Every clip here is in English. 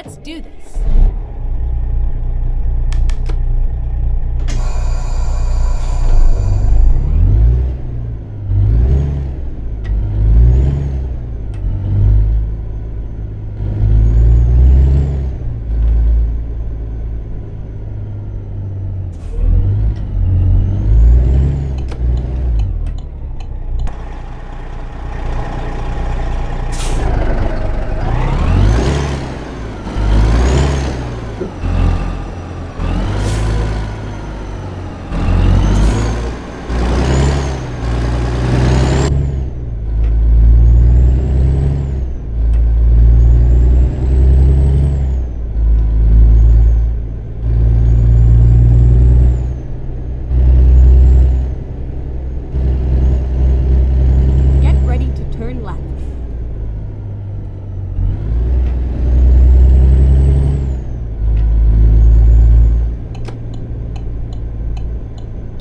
Let's do this.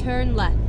Turn left.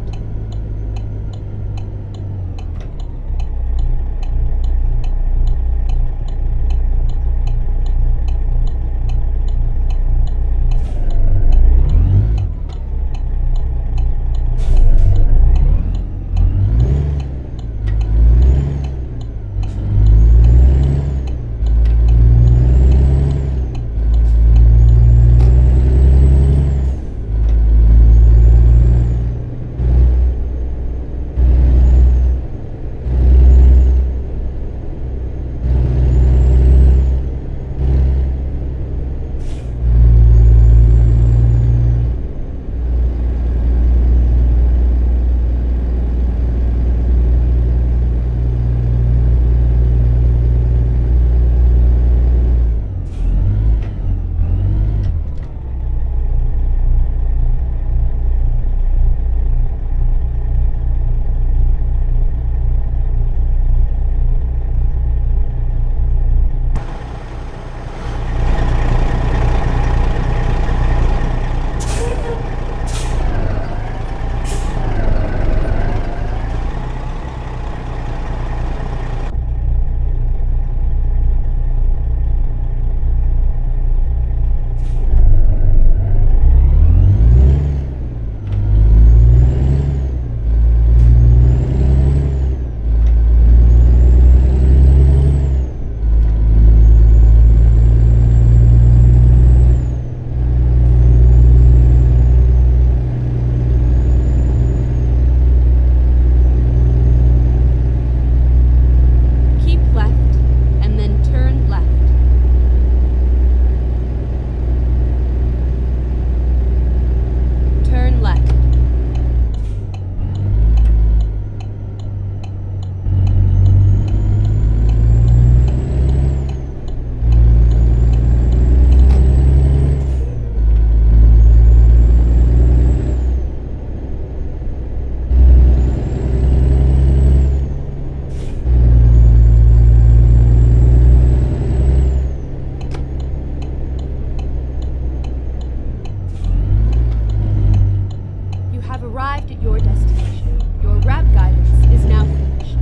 Arrived at your destination. Your route guidance is now finished.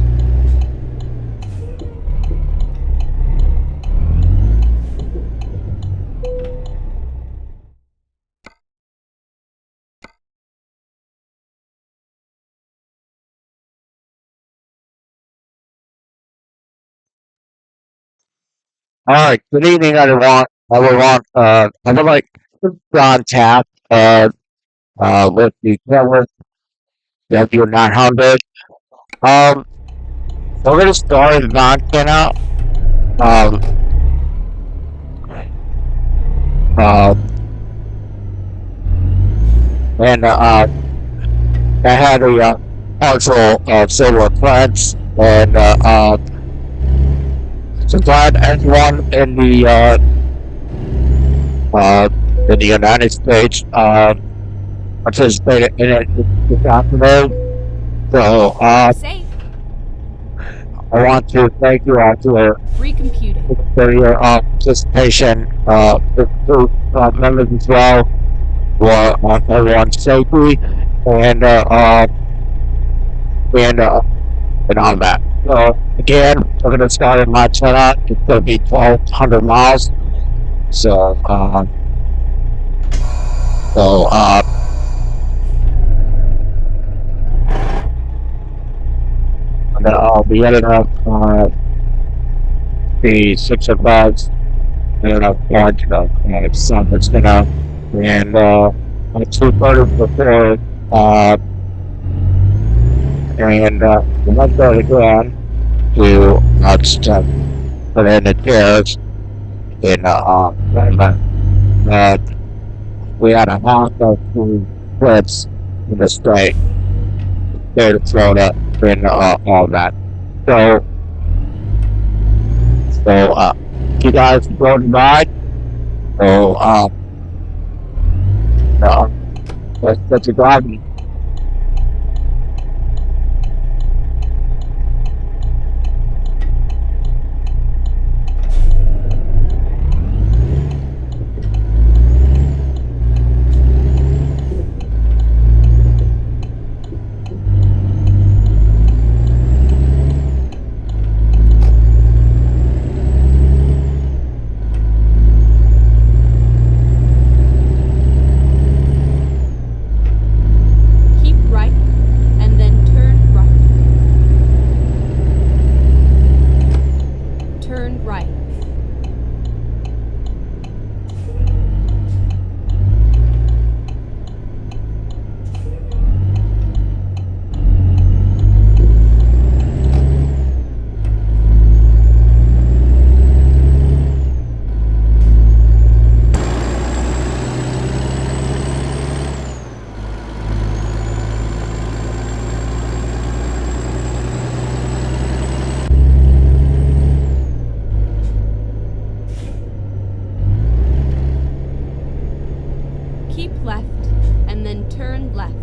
All right. Good evening, everyone. I would like to contact with the Kenworth W900. Um, we're gonna start with Montana. Um, uh, and I had a partial Solar Eclipse, and so glad everyone in the United States participated in it this afternoon. So Safe. I want to thank you all Recomputing. for your participation. The members as well for everyone's safety and and all that. So again, we're going to start in Montana. It's going to be 1,200 miles. So, so, and then I'll be heading up, the 605, and I'll start to, sun that's gonna, and, at 2:30 before, the next day again to, just, put in the chairs in, and we had a half of two clips in the state of Florida and all that. So, you guys floating by. So, uh, let's go out. Keep right, and then turn right. Turn right. Keep left, and then turn left.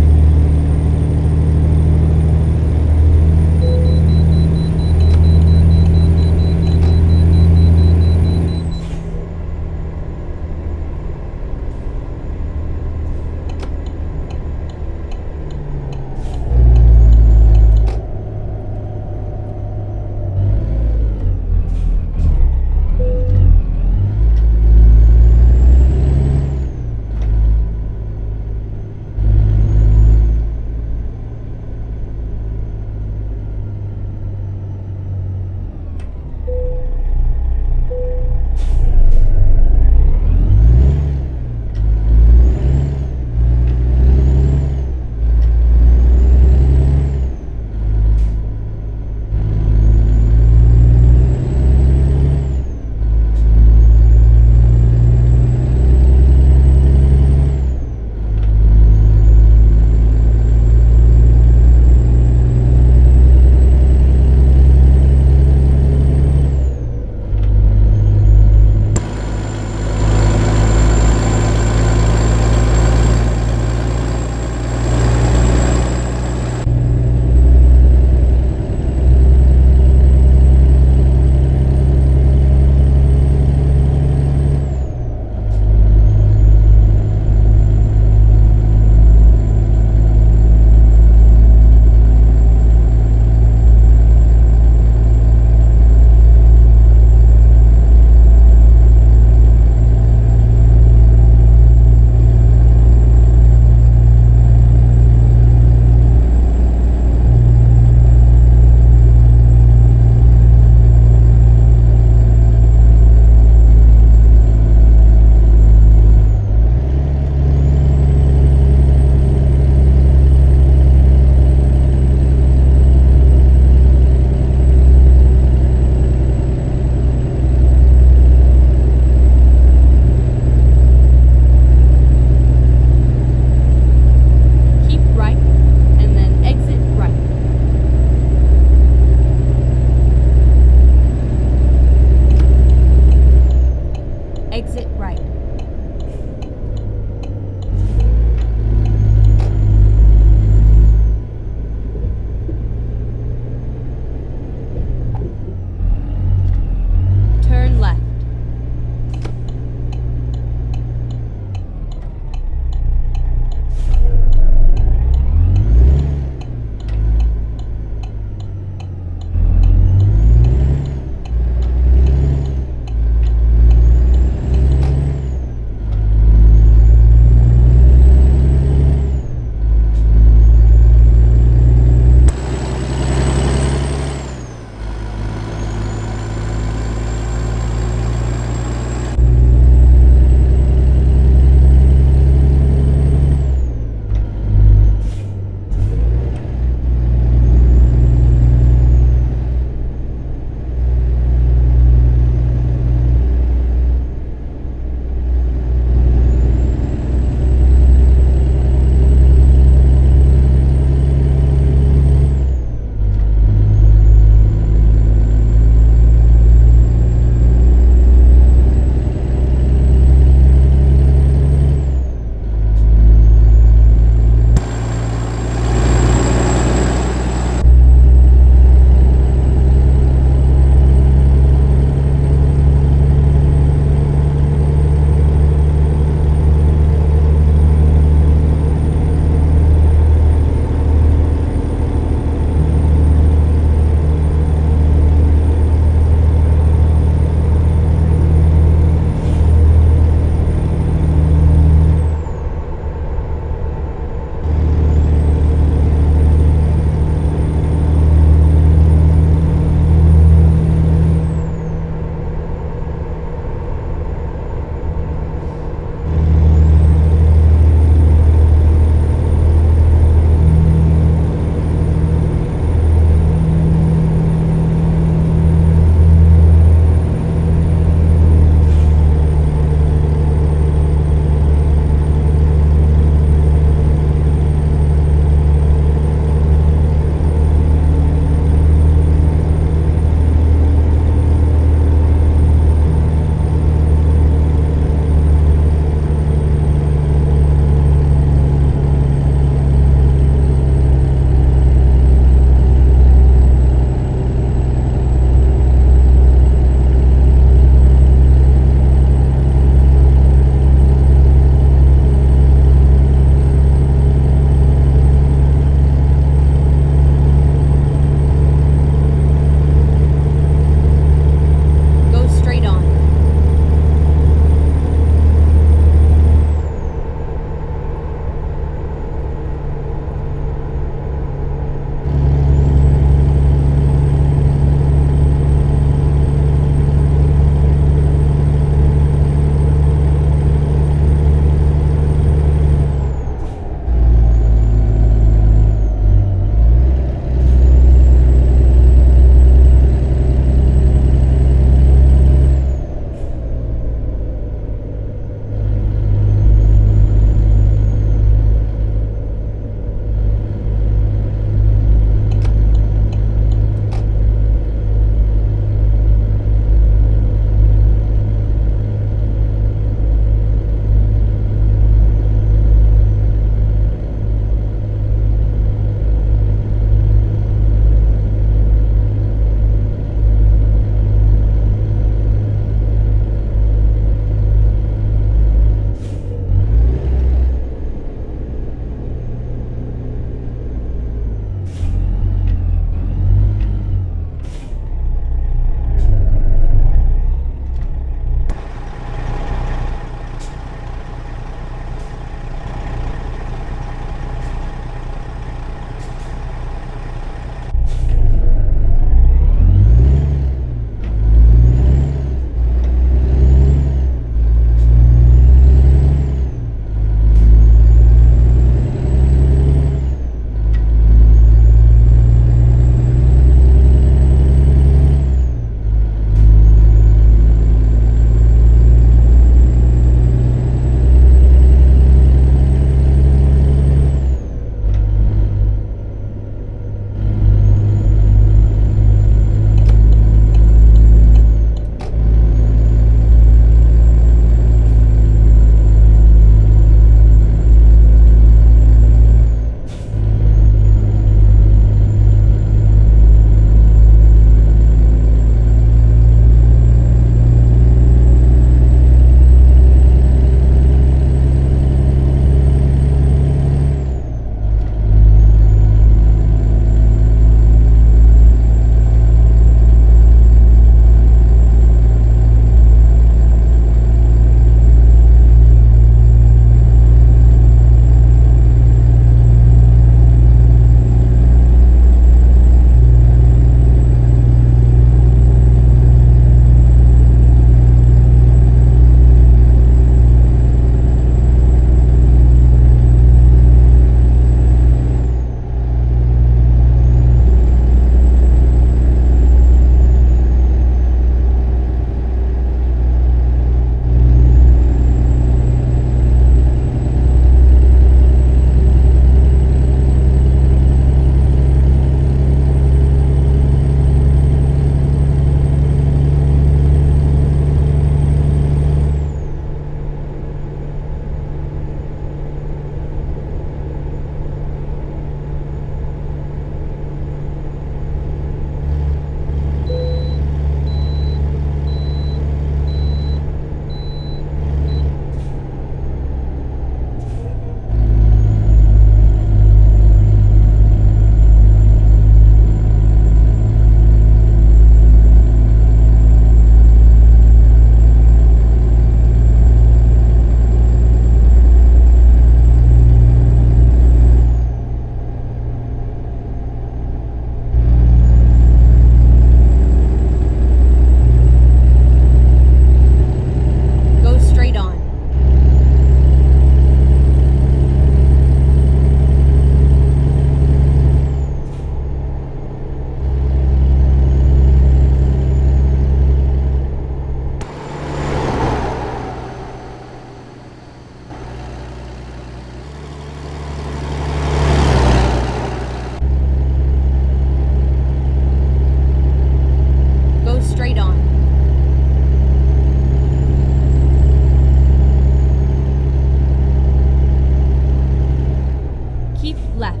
keep left.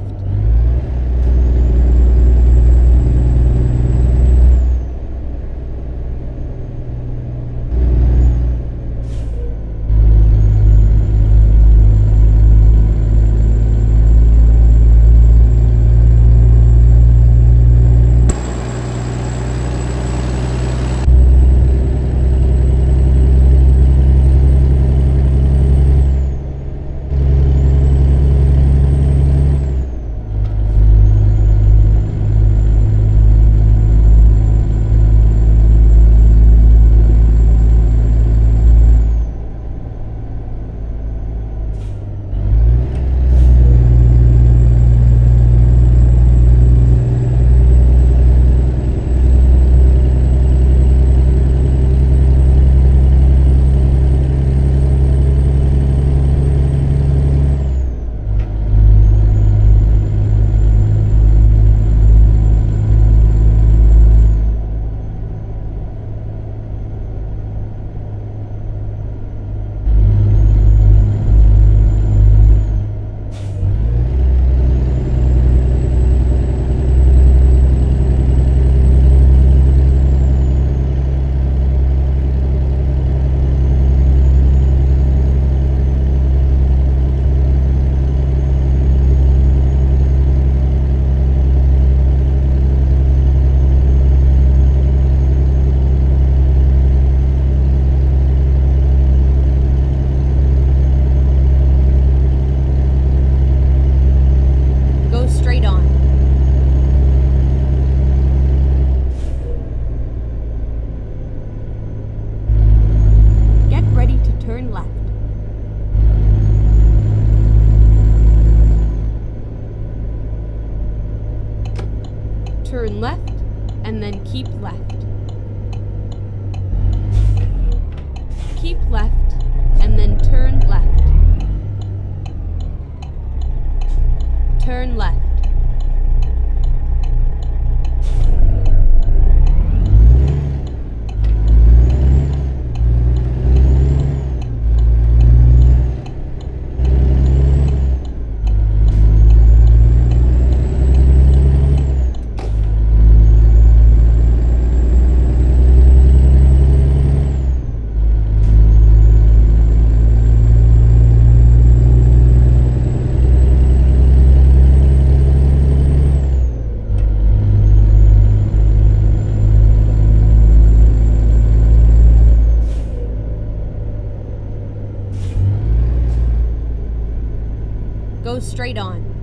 Go straight on. Get ready to turn left. Turn left, and then keep left. Keep left, and then turn left. Turn left. Go straight on.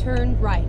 turn right.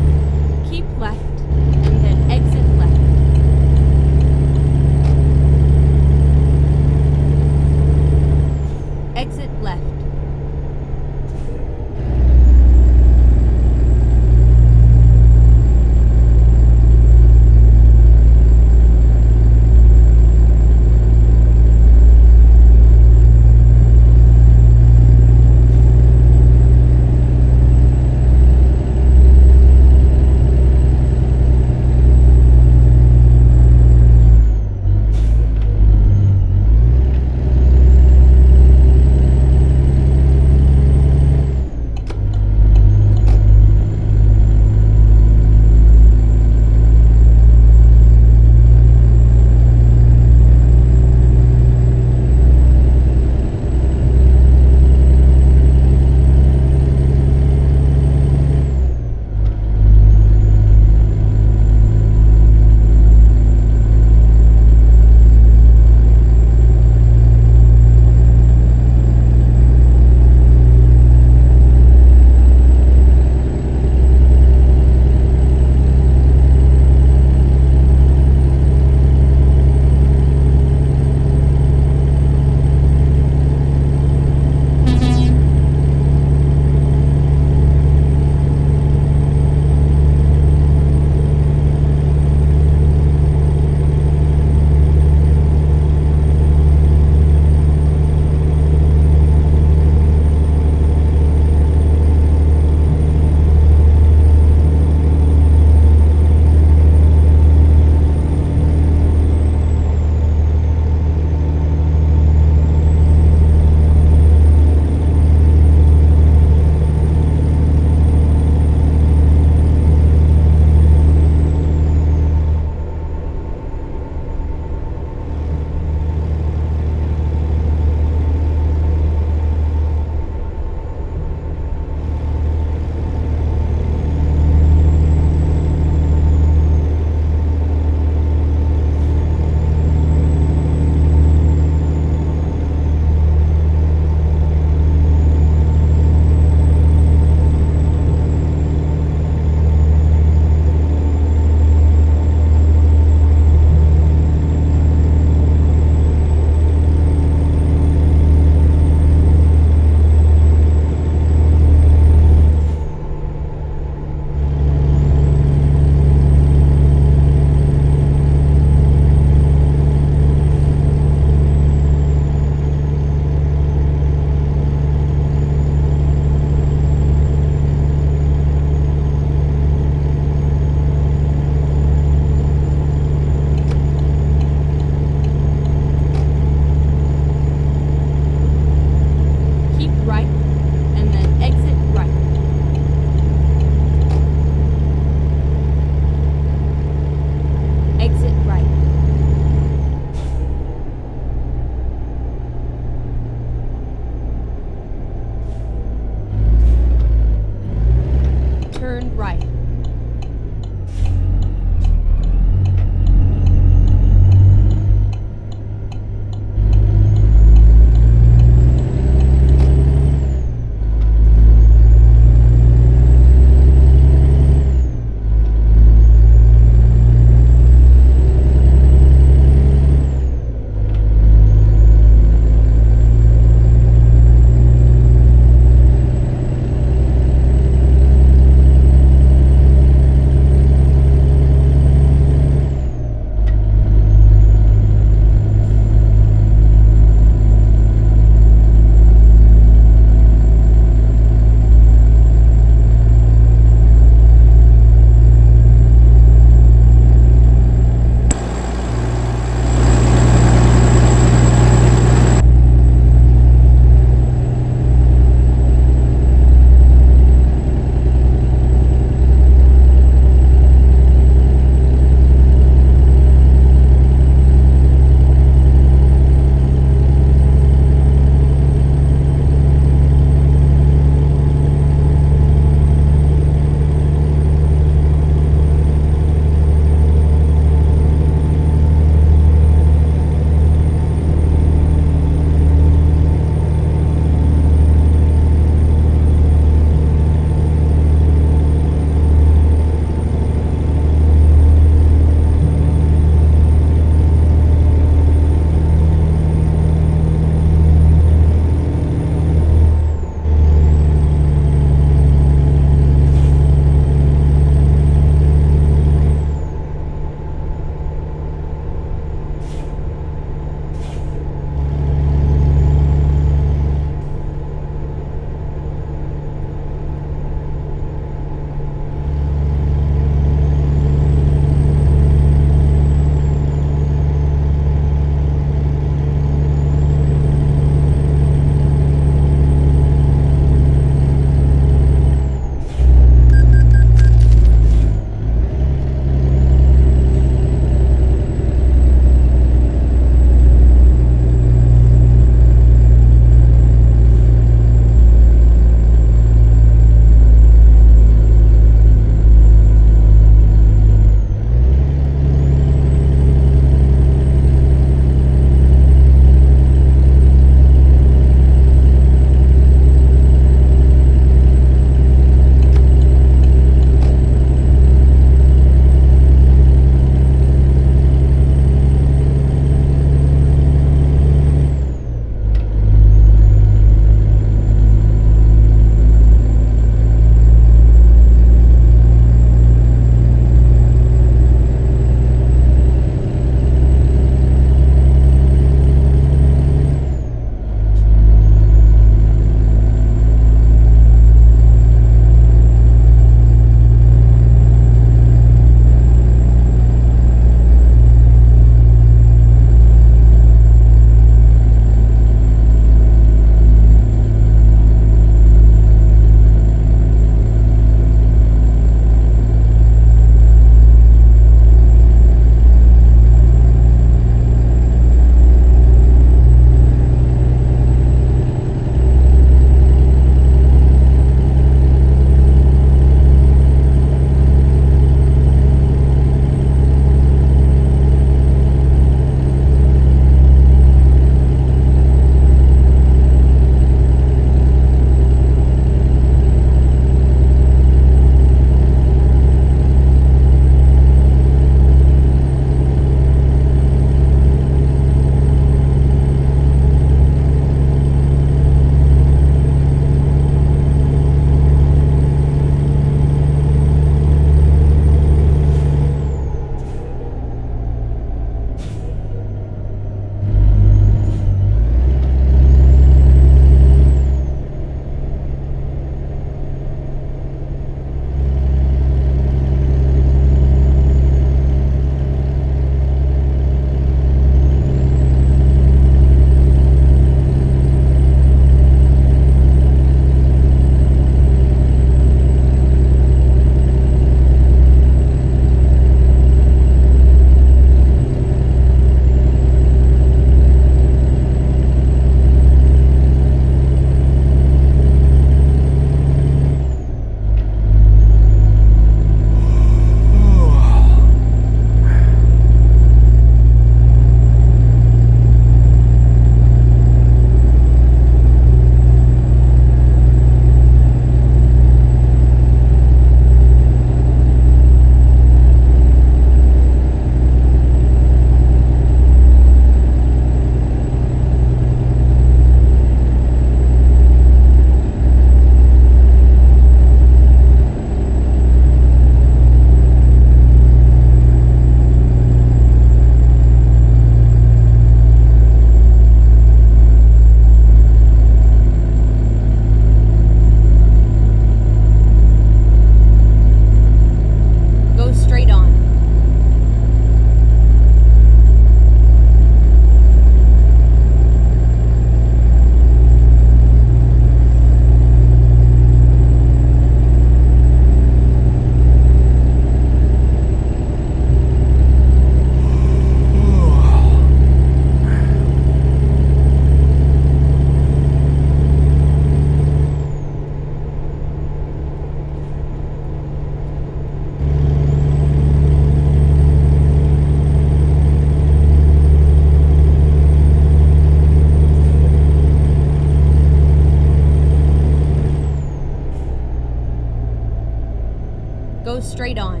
Go straight on.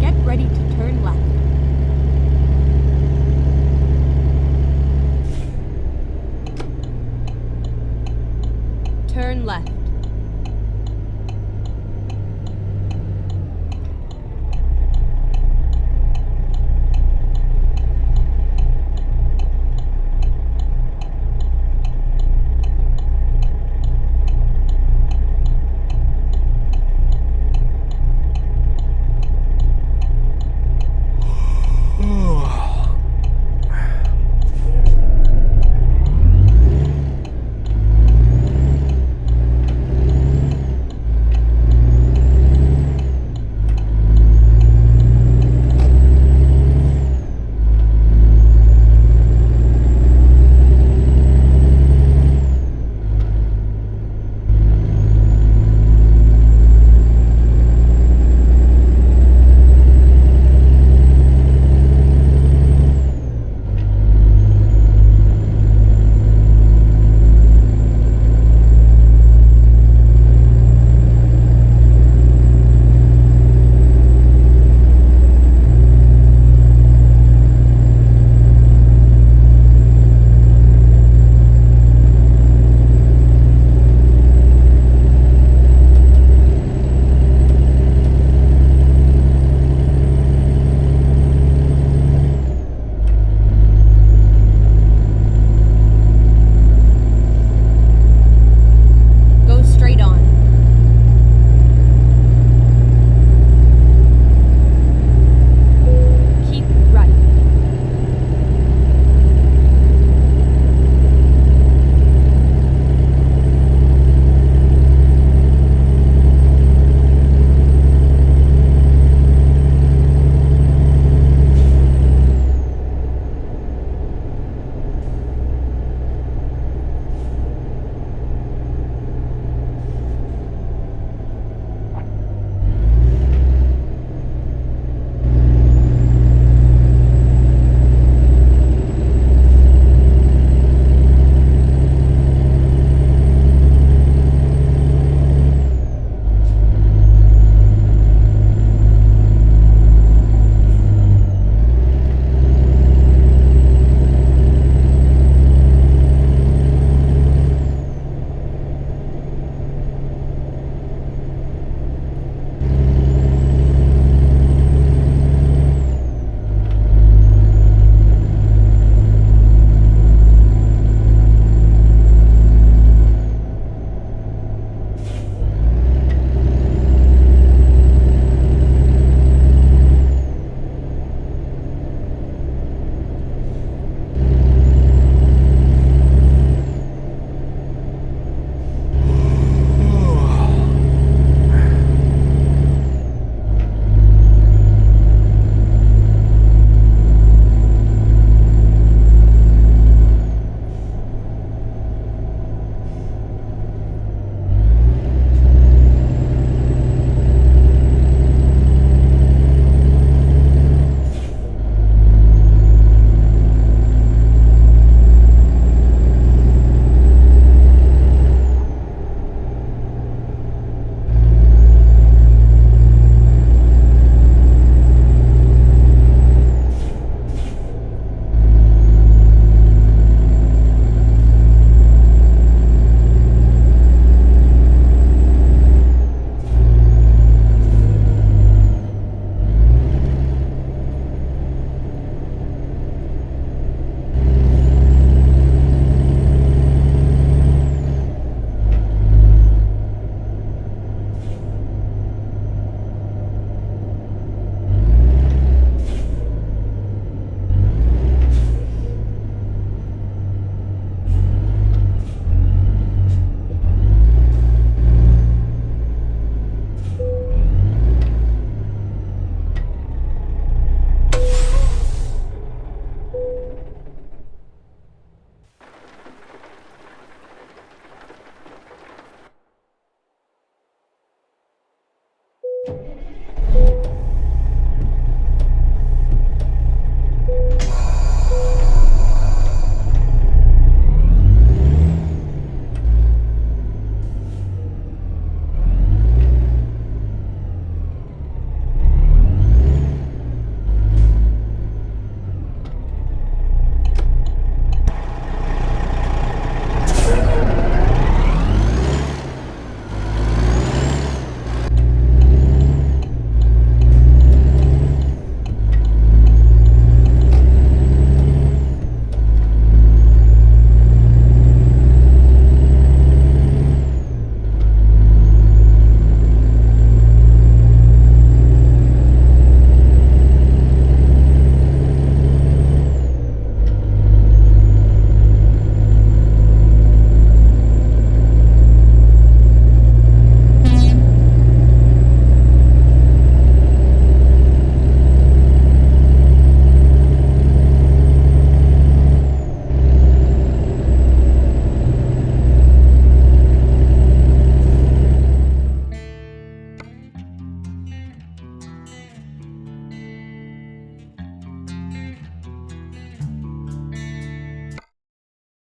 Get ready to turn left. Turn left.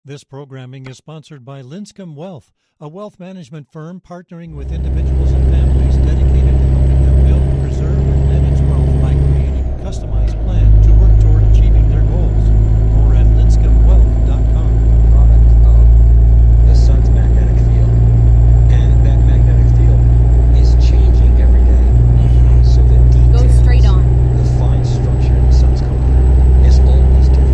This programming is sponsored by Linscomb Wealth, a wealth management firm partnering with individuals and families dedicated to helping them build, preserve, and manage wealth by creating a customized plan to work toward achieving their goals. More at linscombwealth.com. Product of the sun's magnetic field, and that magnetic field is changing every day. So the details, Go straight on. the fine structure of the sun's corona is always different.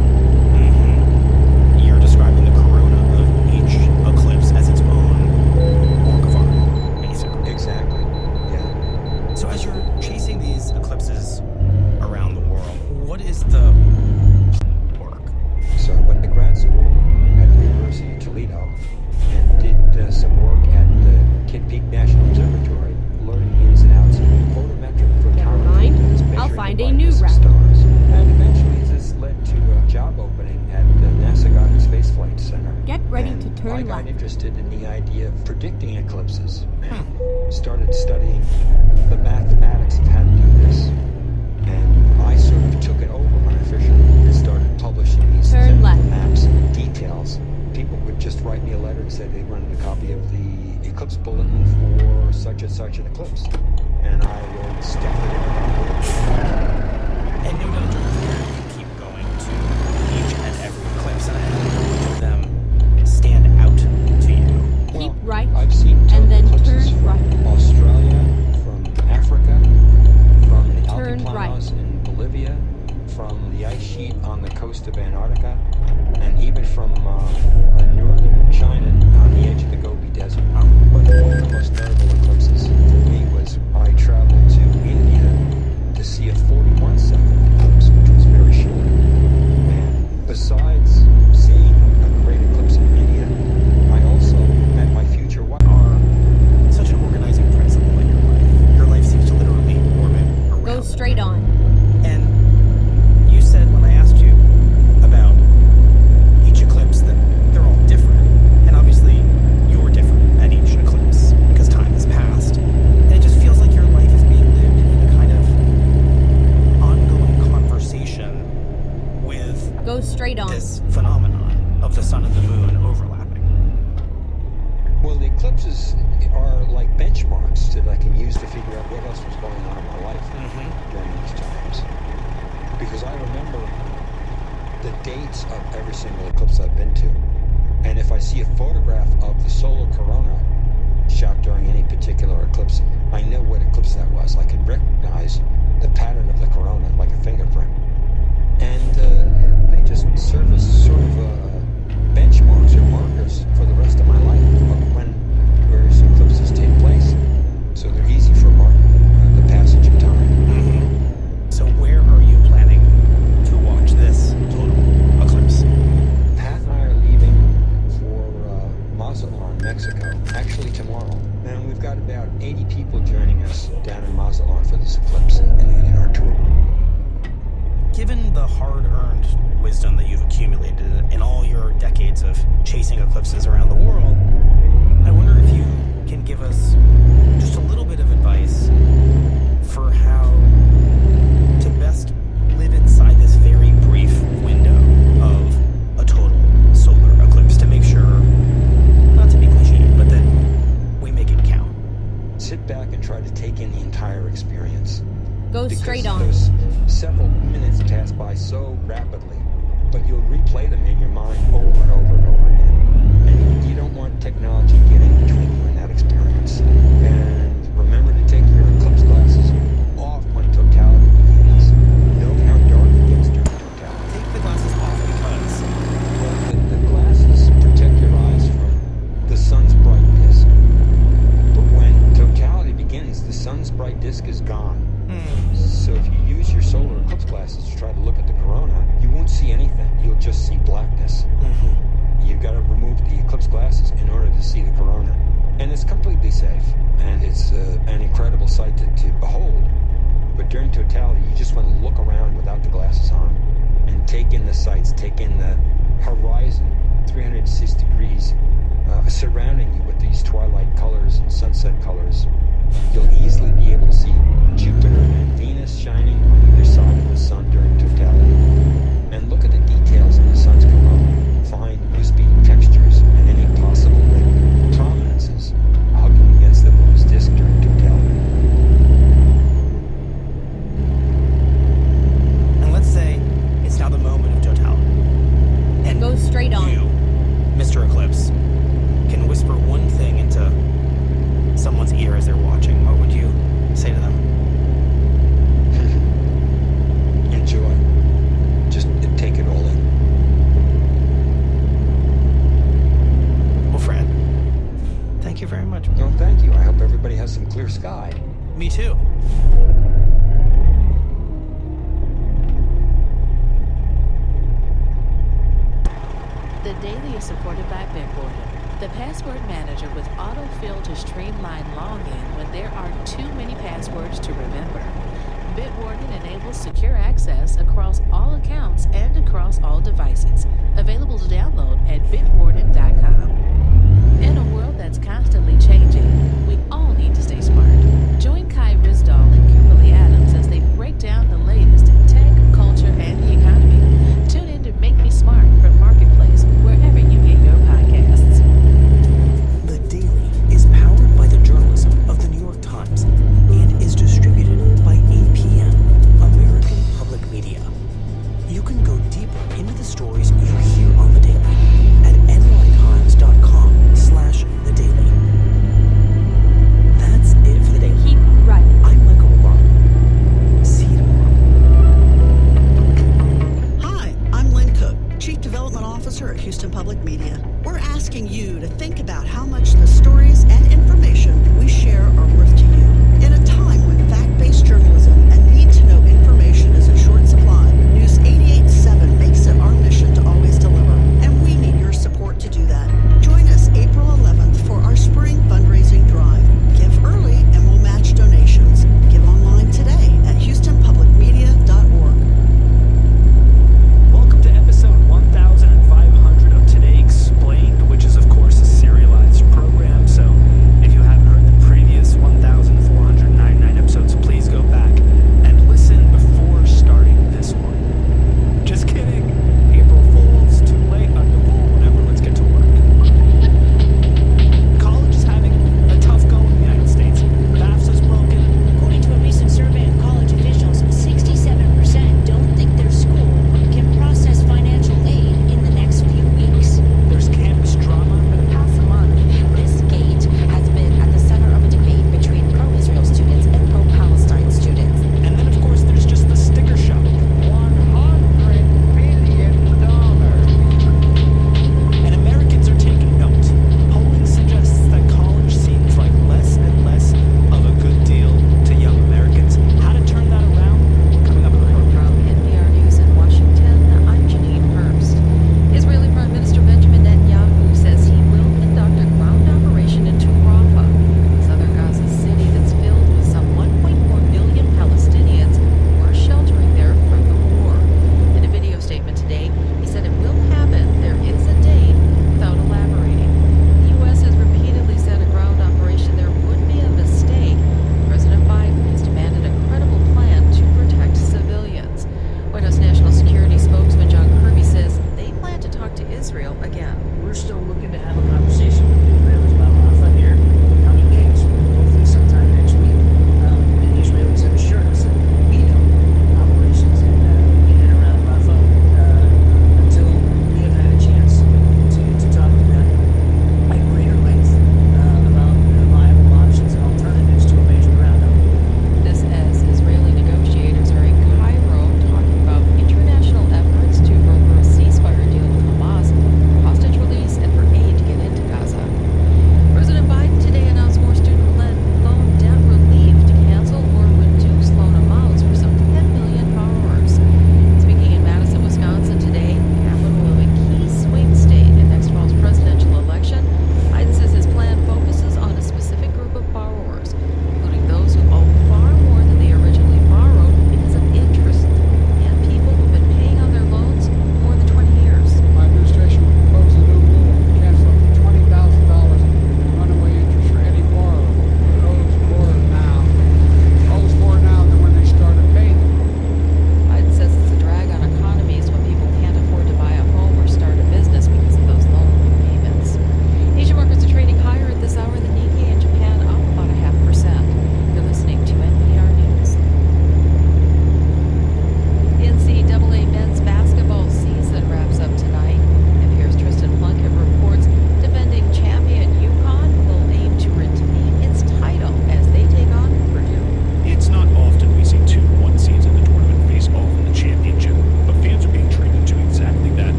You're describing the corona of each eclipse as its own work of art, basically. Exactly. Yeah. So as you're chasing these eclipses around the world, what is the work? So I went to grad school at the University of Toledo and did some work at the Kitt Peak National Observatory, learning the ins and outs of photometric photometry. mind. That's I'll measuring find the a new brightness of route. stars. And eventually this led to a job opening at the NASA Goddard Space Flight Center. Get ready And to I turn got left. interested in the idea of predicting eclipses and started studying the mathematics of how to do this. And I sort of took it over unofficially and started publishing these Turn technical left. maps and details. People would just write me a letter and say they wanted a copy of the eclipse bulletin for such and such an eclipse. And I would stuff it in. And no doubt during the year, you keep going to each and every eclipse, and which of them stand out to you? Keep right, I've seen and then eclipses turn from right. Australia, from Africa, from the Turn altiplanos in Bolivia, from the ice sheet on the coast of Antarctica, and even from northern China on the edge of the Gobi Desert. But one of the most notable eclipses for me was I traveled to India to see a 41-second eclipse, which was very short. And besides seeing a great eclipse in India, I also met my future wife. Are such an organizing principle in your life. Your life seems to literally orbit around Go them. straight on. And you said when I asked you about each eclipse that they're all different. And obviously, you're different at each eclipse because time has passed. And it just feels like your life is being lived in a kind of ongoing conversation with Go straight on. this phenomenon of the sun and the moon overlapping. Well, the eclipses are like benchmarks that I can use to figure out what else was going on in my life during these times. Because I remember the dates of every single eclipse I've been to. And if I see a photograph of the solar corona shot during any particular eclipse, I know what eclipse that was. I can recognize the pattern of the corona like a fingerprint. And they just serve as sort of benchmarks or markers for the rest of my life of when various eclipses take place. So they're easy for marking the passage of time. So where are you planning to watch this total eclipse? Pat and I are leaving for Mazatlan, Mexico, actually tomorrow. And we've got about 80 people joining us down in Mazatlan for this eclipse in our tour. Given the hard-earned wisdom that you've accumulated in all your decades of chasing eclipses around the world, I wonder if you can give us just a little bit of advice for how to best live inside this very brief window of a total solar eclipse to make sure, not to be cliche, but that we make it count. Sit back and try to take in the entire experience. Go straight Because on. those several minutes pass by so rapidly, but you'll replay them in your mind over and over and over again. And you don't want technology getting between you and that experience. And remember to take your eclipse glasses off when totality begins. Note how dark it gets during totality. Take the glasses off because Well, the glasses protect your eyes from the sun's bright disk. But when totality begins, the sun's bright disk is gone. So if you use your solar eclipse glasses to try to look at the corona, you won't see anything. You'll just see blackness. You've got to remove the eclipse glasses in order to see the corona. And it's completely safe. And it's an incredible sight to behold. But during totality, you just want to look around without the glasses on and take in the sights, take in the horizon, 360 degrees, surrounding you with these twilight colors and sunset colors. You'll easily be able to see Jupiter and Venus shining on either side of the sun during totality. And look at the details in the sun's corona. Find wispy The Daily is supported by Bitwarden, the password manager with autofill to streamline login when there are too many passwords to remember. Bitwarden enables secure access across all accounts and across all devices. Available to download at bitwarden.com. In a world that's constantly changing, we all need to stay smart. Join Kai Risdall and Kimberly Adams as they break down the latest in tech, culture, and the economy. Tune in to Make Me Smart from Marketplace, wherever you get your podcasts. The Daily is powered by the journalism of the New York Times and is distributed by APM, American Public Media. You can go deeper into the stories you hear on The Daily at nytimes.com/thedaily. That's it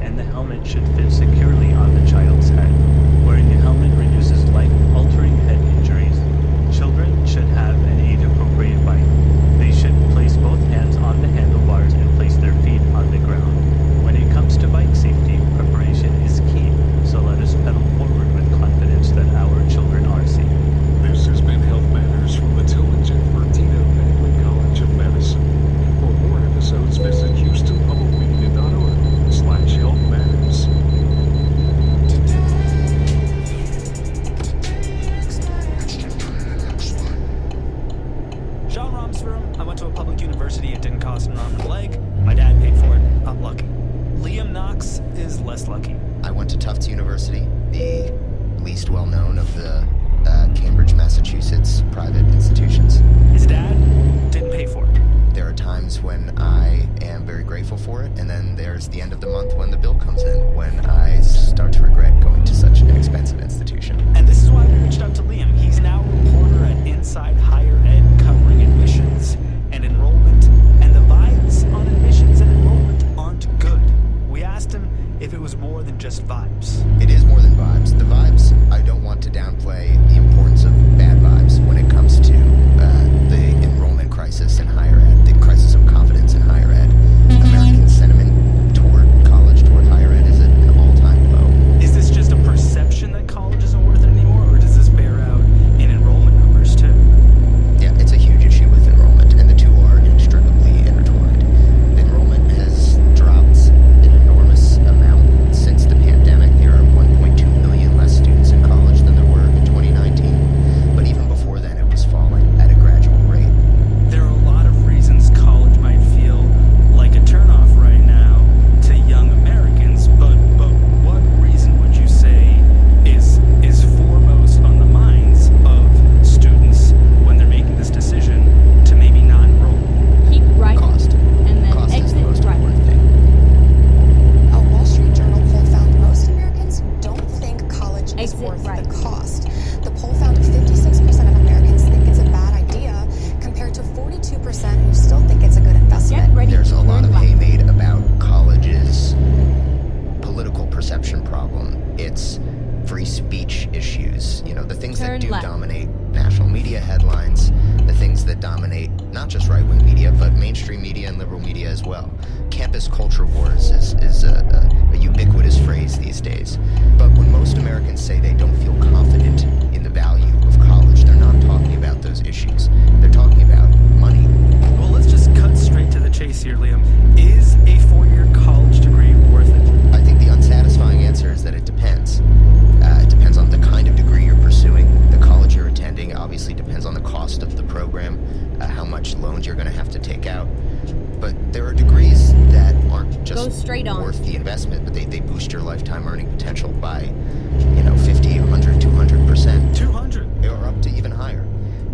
and the helmet should fit securely on the child's head. Wearing a helmet reduces life-altering head injuries. Children should have an age-appropriate bike. They should place both hands on the handlebars and place their feet on the ground. When it comes to bike safety, preparation is key, so let us pedal forward with confidence that our children are safe. This has been Health Matters from the Tillman Tino Family College of Medicine. For more episodes, visit HoustonPublicMedia.org/healthmatters. Sean Rom's firm. I went to a public university. It didn't cost an arm and a leg. My dad paid for it. I'm lucky. Liam Knox is less lucky. I went to Tufts University, the least well-known of the Cambridge, Massachusetts private institutions. His dad didn't pay for it. There are times when I am very grateful for it, and then there's the end of the month when the bill comes in, when I start to regret going to such an expensive institution. And this is why we reached out to Liam. He's now a reporter at Inside Higher Ed, covering admissions and enrollment. And the vibes on admissions and enrollment aren't good. We asked him if it was more than just vibes. It is more than vibes. The vibes, I don't want to downplay the importance of bad vibes when it comes to the enrollment crisis in higher ed, the crisis of confidence in higher ed. American sentiment toward college, toward higher ed is at an all-time low. Is this just a perception that college isn't worth it anymore, or does this bear out in enrollment numbers too? Yeah, it's a huge issue with enrollment, and the two are inextricably intertwined. The enrollment has dropped an enormous amount since the pandemic. There are 1.2 million less students in college than there were in 2019. But even before then, it was falling at a gradual rate. There are a lot of reasons college might feel like a turnoff right now to young Americans, but what reason would you say is foremost on the minds of students when they're making this decision to maybe not enroll? Keep right, Cost. and then Cost is exit the most right. important thing. A Wall Street Journal poll found most Americans don't think college is Exit worth right. the cost. The poll found 56% of Americans think it's a bad idea, compared to 42% who still think it's a good investment. Get ready There's to a lot turn of left. hay made about college's political perception problem, its free speech issues, the things Turn that do left. dominate national media headlines, the things that dominate not just right-wing media, but mainstream media and liberal media as well. Campus culture wars is a ubiquitous phrase these days. But when most Americans say they don't feel confident in the value of college, they're not talking about those issues. They're talking about money. Well, let's just cut straight to the chase here, Liam. Is a four-year college degree worth it? I think the unsatisfying answer is that it depends. It depends on the kind of degree you're pursuing. The college you're attending obviously depends on the cost of the program, how much loans you're going to have to take out. But there are degrees that aren't Go just straight on. worth the investment, but they boost your lifetime earning potential by, 50, 100, 200%. 200. Or up to even higher.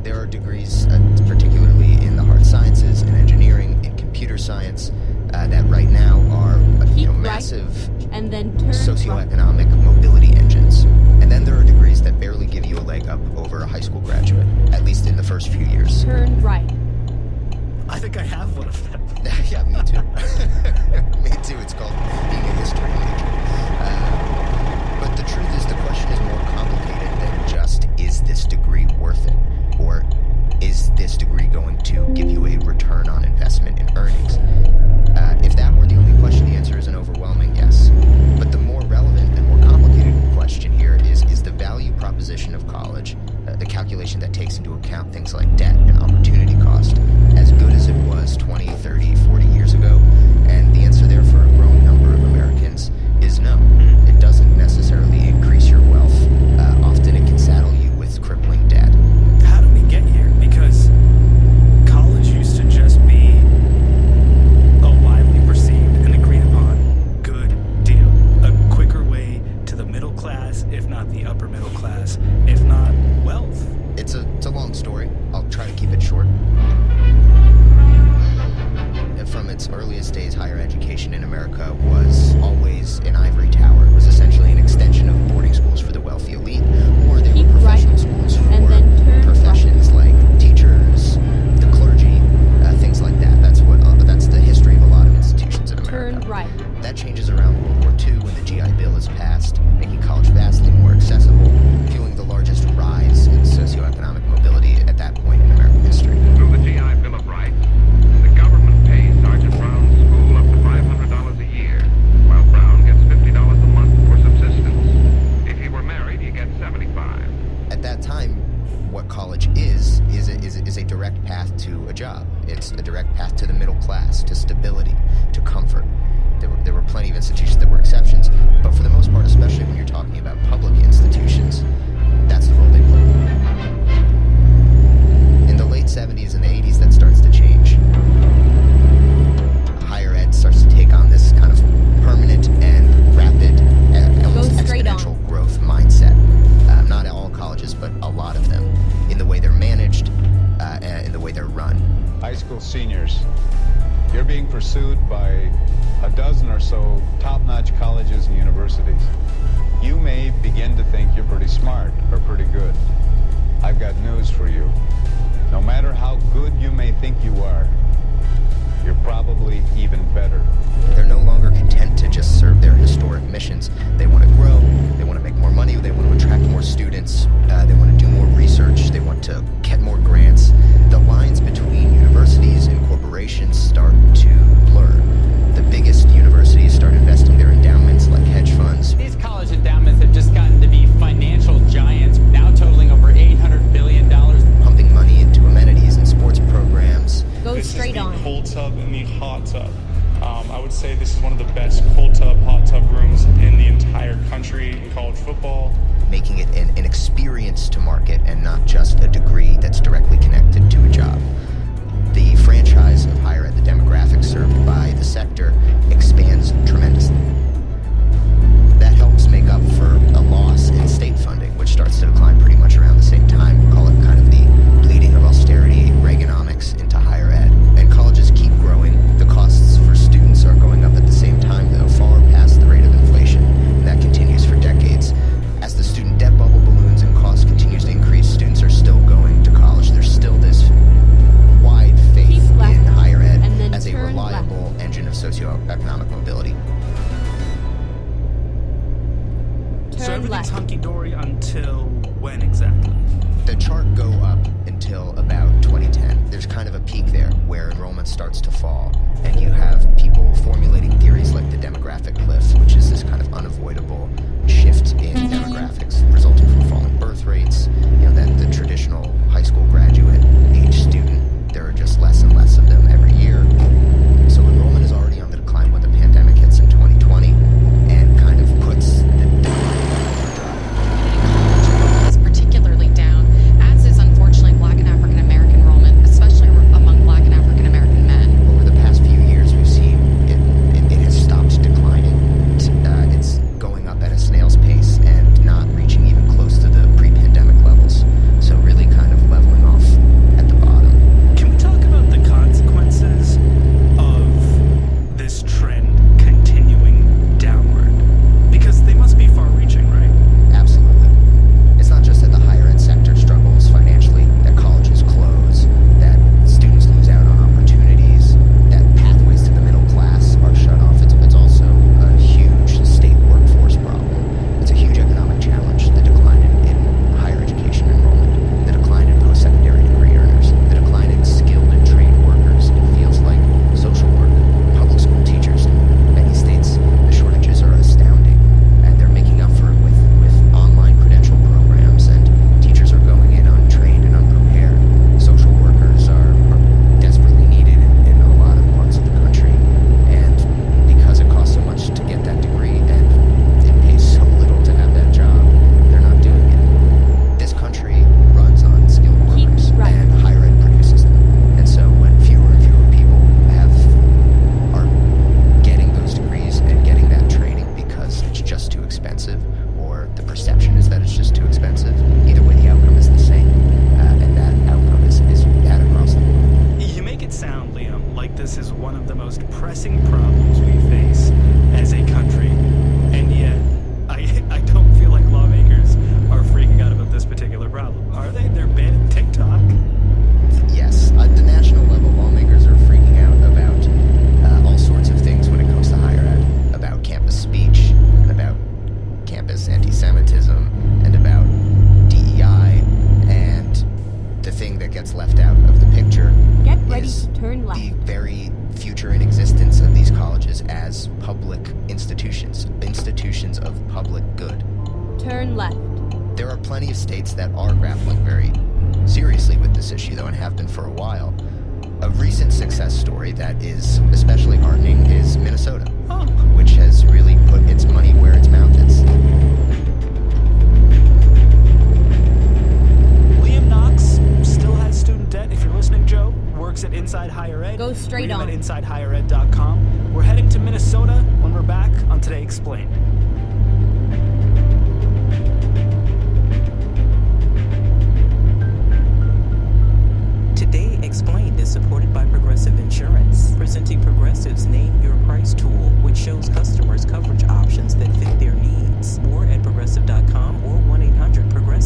There are degrees, particularly in the hard sciences, in engineering, in computer science, that right now are, Keep right, massive and then turn right. socioeconomic mobility engines. And then there are degrees that barely give you a leg up over a high school graduate, at least in the first few years. Turn right. I think I have one of them. Yeah, me too. Me too. It's called being a history major. But the truth is, the question is more complicated than just, is this degree worth it? Or is this degree going to give you a return on investment in earnings? If that were the only question, the answer is an overwhelming yes. But the more relevant and more complicated question here is the value proposition of college, the calculation that takes into account things like debt and opportunity cost, as good as it was 20, 30, 40 years ago? And the answer there for a growing number of Americans is no. It doesn't necessarily increase your wealth. Often it can saddle you with crippling debt. How do we get here? Because college used to just be a widely perceived and agreed upon good deal. A quicker way to the middle class, if not the upper middle class, if not wealth. It's a long story. I'll try to keep it short. From its earliest days, higher education in America was always an ivory tower. It was essentially an extension of boarding schools for the wealthy elite, or they Keep were professional right, schools and for then turn professions like teachers, the clergy, things like that. That's the history of a lot of institutions in America. Turn right. That changes around World War II smart or pretty good. I've got news for you. No matter how good you may think you are, you're probably even better. They're no longer content to just serve their historic missions. They want to grow, they want to make more money, they want to attract more students, they want to do more research, they want to get more grants. The lines between universities and corporations start to blur. The biggest universities start investing their endowments like hedge funds. These college endowments have just gotten to be financial giants, now totaling over $800 billion. Pumping money into amenities and sports programs. Go straight on. This is the cold tub and the hot tub. I would say this is one of the best cold tub, hot tub rooms in the entire country in college football. Making it an experience to market and not just a degree that's directly connected to a job. The franchise of higher ed, the demographic served by the sector, expands tremendously. That helps make up for a loss in state funding, which starts to decline pretty much around the same time. We'll call it kind of the bleeding of austerity, Reaganomics into higher ed. And colleges keep growing. The costs for students are going up at the same time, though, far past the rate of inflation. And that continues for decades. As the student debt bubble balloons and cost continues to increase, students are still going to college. There's still this wide faith in higher ed as a reliable engine of socioeconomic mobility. So everything's hunky-dory until when exactly? The chart go up until about 2010. There's kind of a peak there where enrollment starts to fall, and you have people formulating theories like the demographic cliff, which is this kind of unavoidable shift in demographics resulting from falling birth rates. You know, that the traditional high school graduate age student, there are just less and less of them every year. So enrollment is already on the decline when the pandemic hits in 2020 and kind of puts the is particularly down, as is unfortunately Black and African American enrollment, especially among Black and African American men. Over the past few years, we've seen it has stopped declining. It's going up at a snail's pace and not reaching even close to the pre-pandemic levels. So really kind of leveling off at the bottom. Can we talk about the consequences of this trend continuing downward? Because they must be far-reaching, right? Absolutely. It's not just that the higher ed sector struggles financially, that colleges close, that students lose out on opportunities, that pathways to the middle class are shut off. It's also a huge state workforce problem. It's a huge economic challenge, the decline in higher education enrollment, the decline in post-secondary degree earners, the decline in skilled and trained workers in fields like social work, public school teachers. In many states, the shortages are astounding, and they're making up for it with online credential programs, and teachers are going in untrained and unprepared. Social workers are desperately needed in a lot of parts of the country, and because it costs so much to get that degree and it pays so little to have that job, they're not doing it. This country runs on skilled workers, and higher ed produces them. And so when fewer and fewer people are getting those degrees and getting that training because it's just too expensive, or the perception is that it's just too expensive, either way the outcome is the same, and that outcome is bad across the board. You make it sound, Liam, like this is one of the most pressing problems we face as a country, and yet I don't feel like lawmakers are freaking out about this particular problem. Are they? They're banning TikTok? Yes, at the national level, lawmakers are freaking out about all sorts of things when it comes to higher ed, about campus speech, and about campus anti-Semitism, and about DEI, and the thing that gets left out of the picture Get ready is to turn left. the very future and existence of these colleges as public institutions of public good. Turn left. There are plenty of states that are grappling very seriously with this issue, though, and have been for a while. A recent success story that is especially heartening is Minnesota, which has really put its money where its mouth is. Liam Knox still has student debt. If you're listening, Joe, works at Inside Higher Ed. Go straight Read him on. at InsideHigherEd.com. We're heading to Minnesota when we're back on Today Explained. Today Explained is supported by Progressive Insurance, presenting Progressive's Name Your Price tool, which shows customers coverage options that fit their needs. More at Progressive.com or 1-800-PROGRESSIVE.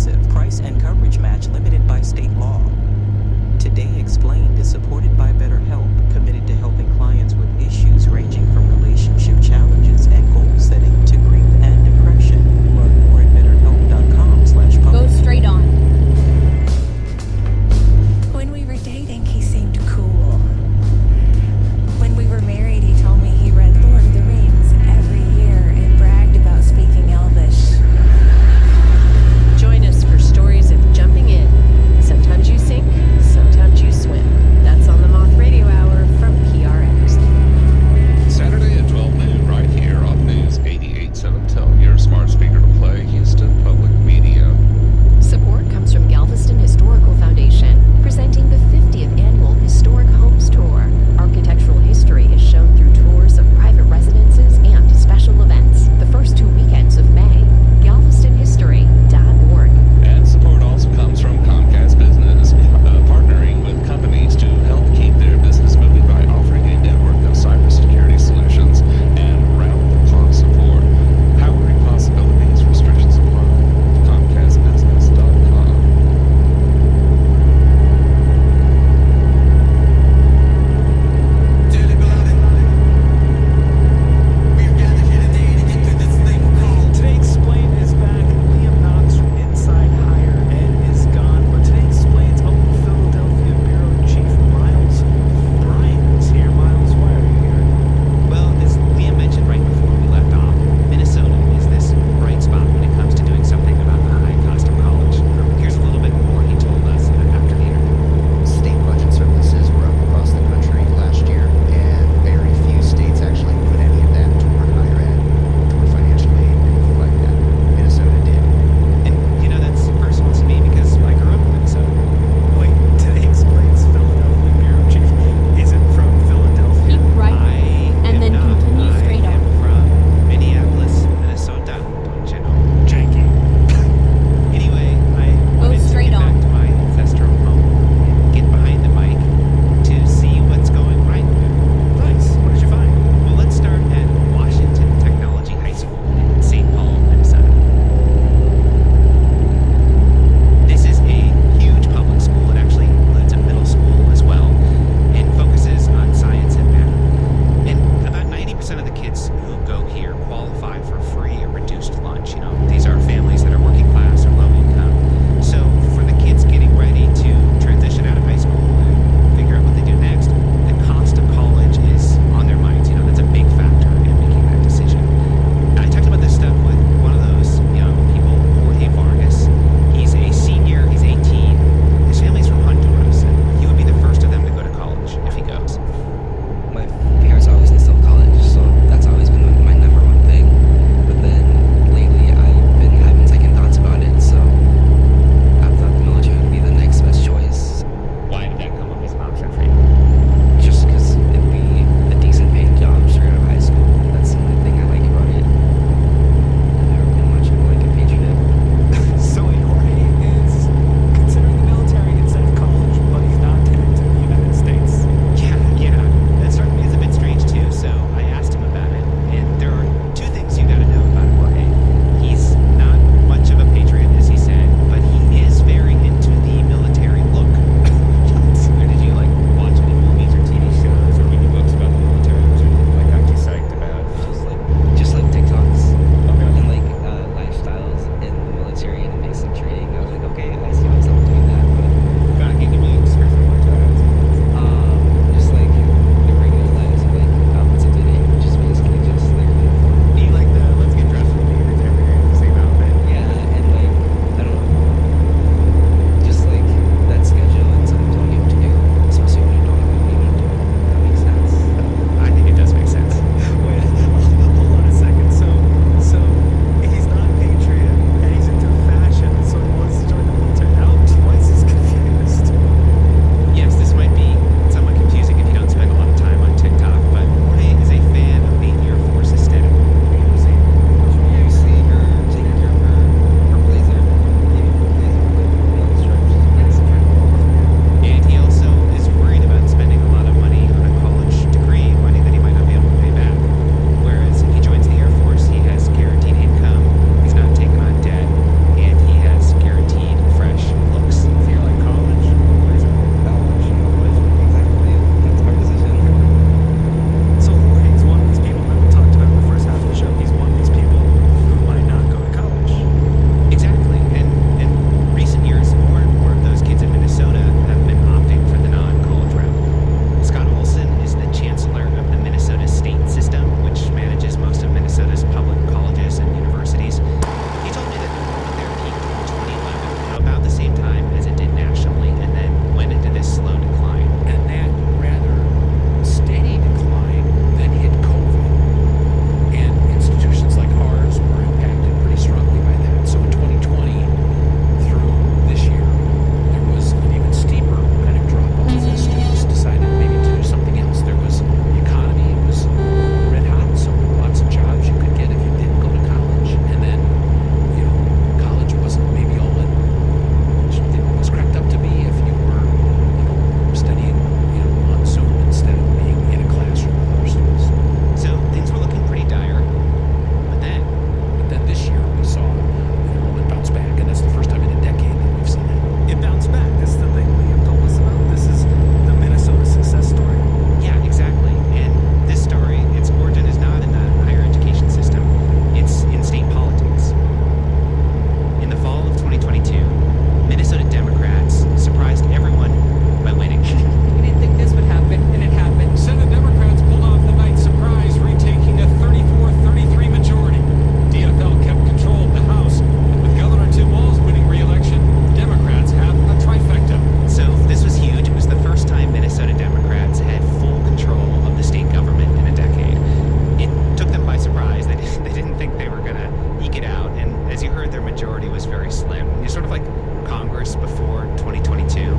very slim. You're sort of like Congress before 2022.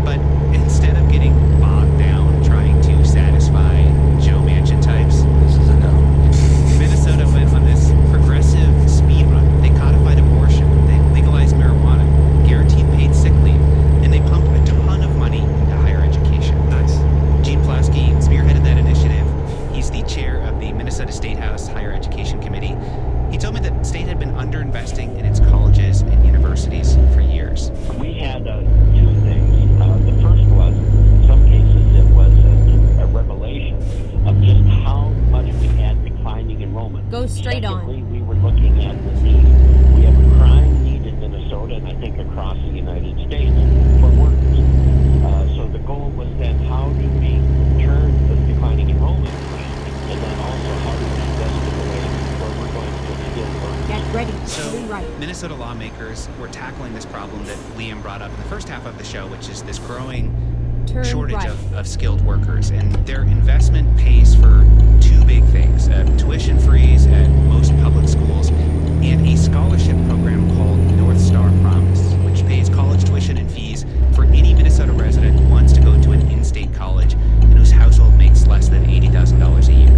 But instead of getting bogged down trying to satisfy Joe Manchin types, this is a no. Minnesota went on this progressive speed run. They codified abortion. They legalized marijuana, guaranteed paid sick leave, and they pumped a ton of money into higher education. Nice. Gene Pulaski spearheaded that initiative. He's the chair of the Minnesota State House Higher Education Committee. He told me that the state had been underinvesting in its colleges and universities for years. We had two things. The first was, in some cases, it was a revelation of just how much we had declining enrollment. Go straight Secondly, on. we were looking at the need. We have a crime need in Minnesota, and I think across the United States, for workers. So the goal was then, how do we turn the declining enrollment around, and then also how do we invest in the way where we're going to get skilled workers. Get ready. So, Right. Minnesota lawmakers were tackling this problem that Liam brought up in the first half of the show, which is this growing Turn shortage right. of skilled workers. And their investment pays for two big things: tuition freeze at most public schools and a scholarship program called North Star Promise, which pays college tuition and fees for any Minnesota resident who wants to go to an in-state college and whose household makes less than $80,000 a year.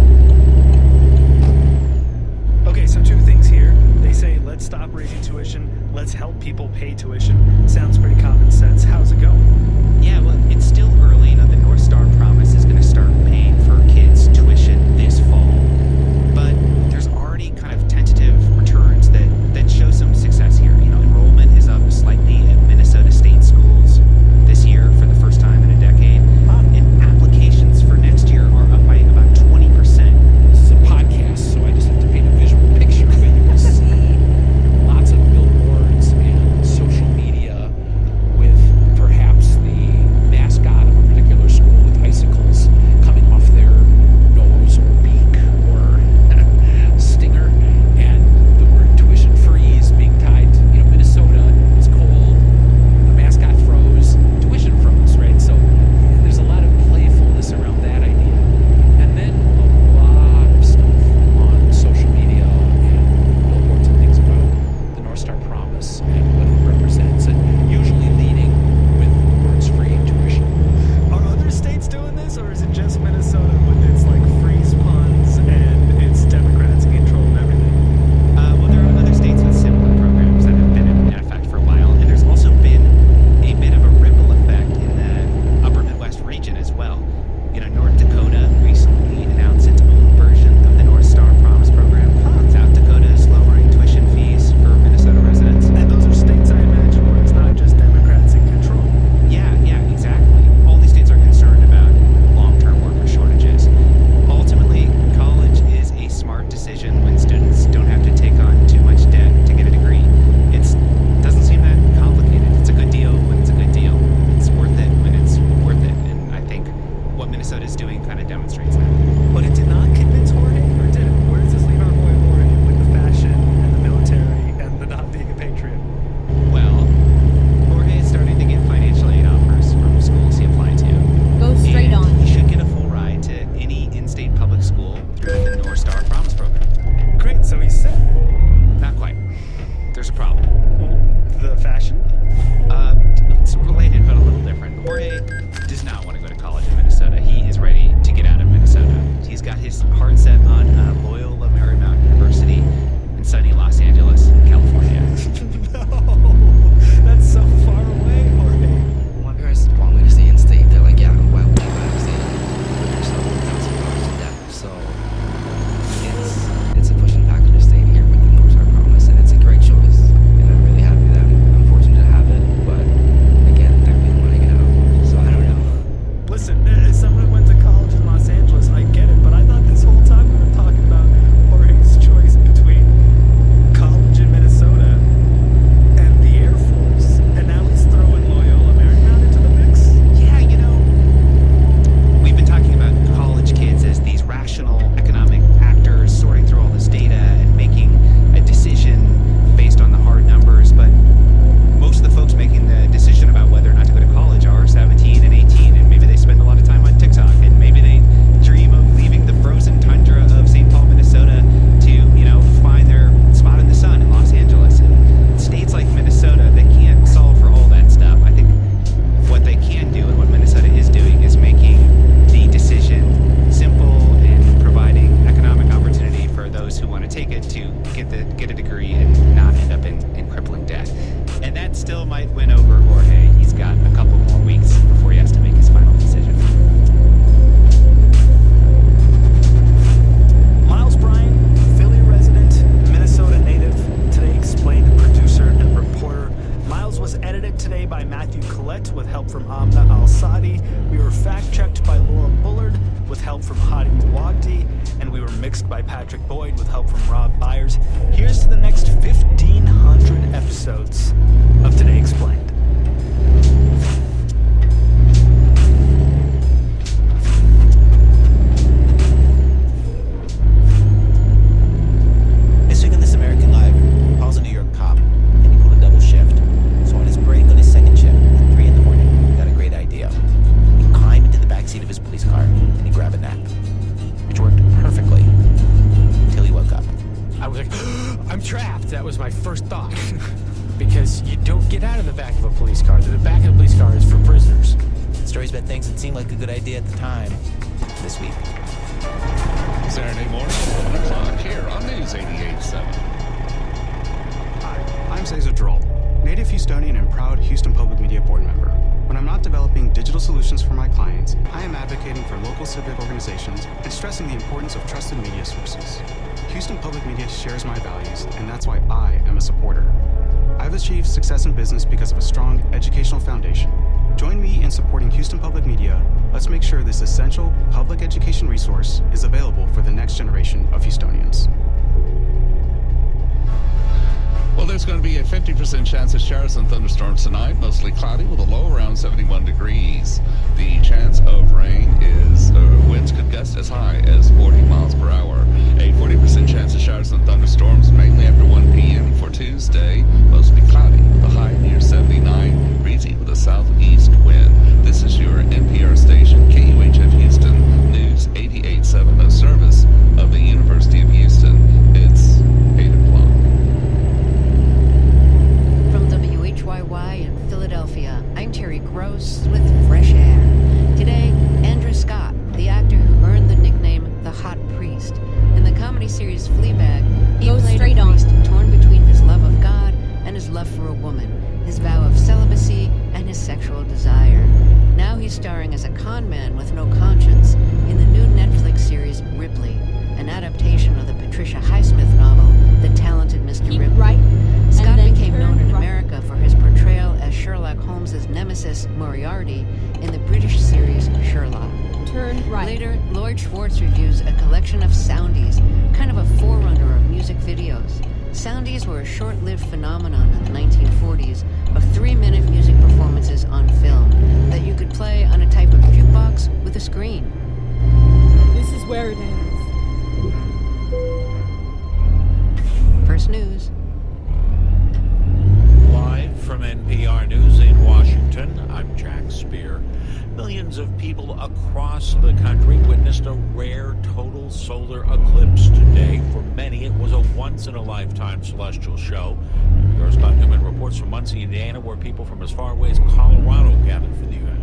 Okay, so two things here. They say, let's stop raising tuition, let's help people pay tuition. Sounds pretty common sense. How's it going? Yeah, well, it's still early. You know, the North Star Promise is going to start paying for kids' tuition this fall. But there's already kind of tentative degree and not end up in crippling debt. And that still might win over Jorge. He's got a couple more weeks before he has to make his final decision. Miles Bryan, Philly resident, Minnesota native, Today Explained producer and reporter. Miles was edited today by Matthew Collette with help from Amna Al-Sadi. We were fact-checked by Laura Bullard with help from Hadi Mawagdi, and we were mixed by Patrick Boyd with help from Rob Byers. Here's to the next 1,500 episodes of Today Explained. This week on This American Life, Paul's a New York cop, and he pulled a double shift. So on his break on his second shift at 3 in the morning, he got a great idea. He climbed into the backseat of his police car, and he grabbed a nap, which worked perfectly until he woke up. I was like, I'm trapped. That was my first thought. Because you don't get out of the back of a police car. The back of the police car is for prisoners. Stories about things that seemed like a good idea at the time. This week. Saturday morning at 11 o'clock here on News 88.7. Hi, I'm Cesar Droll, native Houstonian and proud Houston Public Media Board member. When I'm not developing digital solutions for my clients, I am advocating for local civic organizations and stressing the importance of trusted media sources. Houston Public Media shares my values, and that's why I am a supporter. I've achieved success in business because of a strong educational foundation. Join me in supporting Houston Public Media. Let's make sure this essential public education resource is available for the next generation of Houstonians. Well, there's going to be a 50% chance of showers and thunderstorms tonight, mostly cloudy with a low around 71 degrees. The chance of rain is, winds could gust as high as 40 miles per hour. A 40% chance of showers and thunderstorms, mainly after 1 p.m. for Tuesday, mostly cloudy with a high near 79, breezy with a southeast wind. This is your NPR station, KUHF Houston, News 88.7, a service of the University of Houston. It's 8 o'clock. From WHYY in Philadelphia, I'm Terry Gross with Fresh Air. Today, Andrew Scott, the actor who earned the nickname The Hot Priest. In the comedy series Fleabag, he played a priest torn between his love of God and his love for a woman, his vow of celibacy and his sexual desire. Now he's starring as a con man with no conscience in the new Netflix series Ripley, an adaptation of the Patricia Highsmith novel The Talented Mr. Ripley. Right. Scott became known in America for his portrayal as Sherlock Holmes' nemesis Moriarty in the British series Sherlock. Turn right. Later, Lloyd Schwartz reviews a collection of soundies, kind of a forerunner of music videos. Soundies were a short-lived phenomenon in the 1940s of 3-minute music performances on film that you could play on a type of jukebox with a screen. This is where it ends. First News. Live from NPR News in Washington, I'm Jack Spear. Millions of people across the country witnessed a rare total solar eclipse today. For many, it was a once-in-a-lifetime celestial show. Your Scott Newman reports from Muncie, Indiana, where people from as far away as Colorado gathered for the event.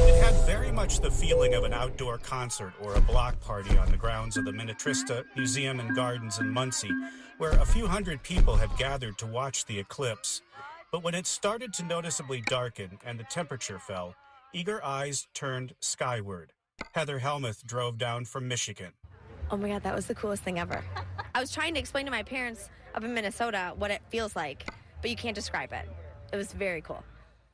It had very much the feeling of an outdoor concert or a block party on the grounds of the Minnetrista Museum and Gardens in Muncie, where a few hundred people had gathered to watch the eclipse. But when it started to noticeably darken and the temperature fell, eager eyes turned skyward. Heather Helmuth drove down from Michigan. Oh my God, that was the coolest thing ever. I was trying to explain to my parents up in Minnesota what it feels like, but you can't describe it. It was very cool.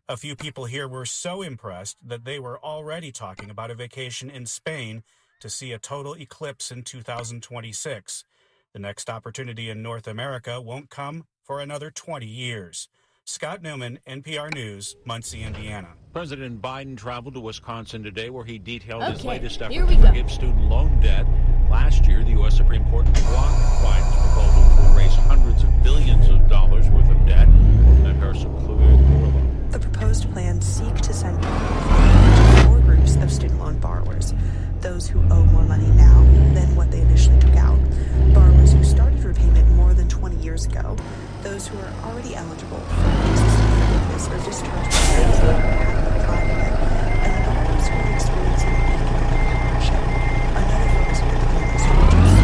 A few people here were so impressed that they were already talking about a vacation in Spain to see a total eclipse in 2026. The next opportunity in North America won't come for another 20 years. Scott Newman, NPR News, Muncie, Indiana. President Biden traveled to Wisconsin today, where he detailed his Okay, latest effort here we to go. forgive student loan debt. Last year, the U.S. Supreme Court blocked Biden's proposal to erase hundreds of billions of dollars worth of debt. NPR's Clue. The proposed plans seek to send to 4 groups of student loan borrowers. Those who owe more money now than what they initially took out. Borrowers who started repayment more than 20 years ago. Those who are already eligible for existing forgiveness or discharge payments that haven't applied yet. And borrowers who are experiencing economic hardship. Another focus of the plan is to reduce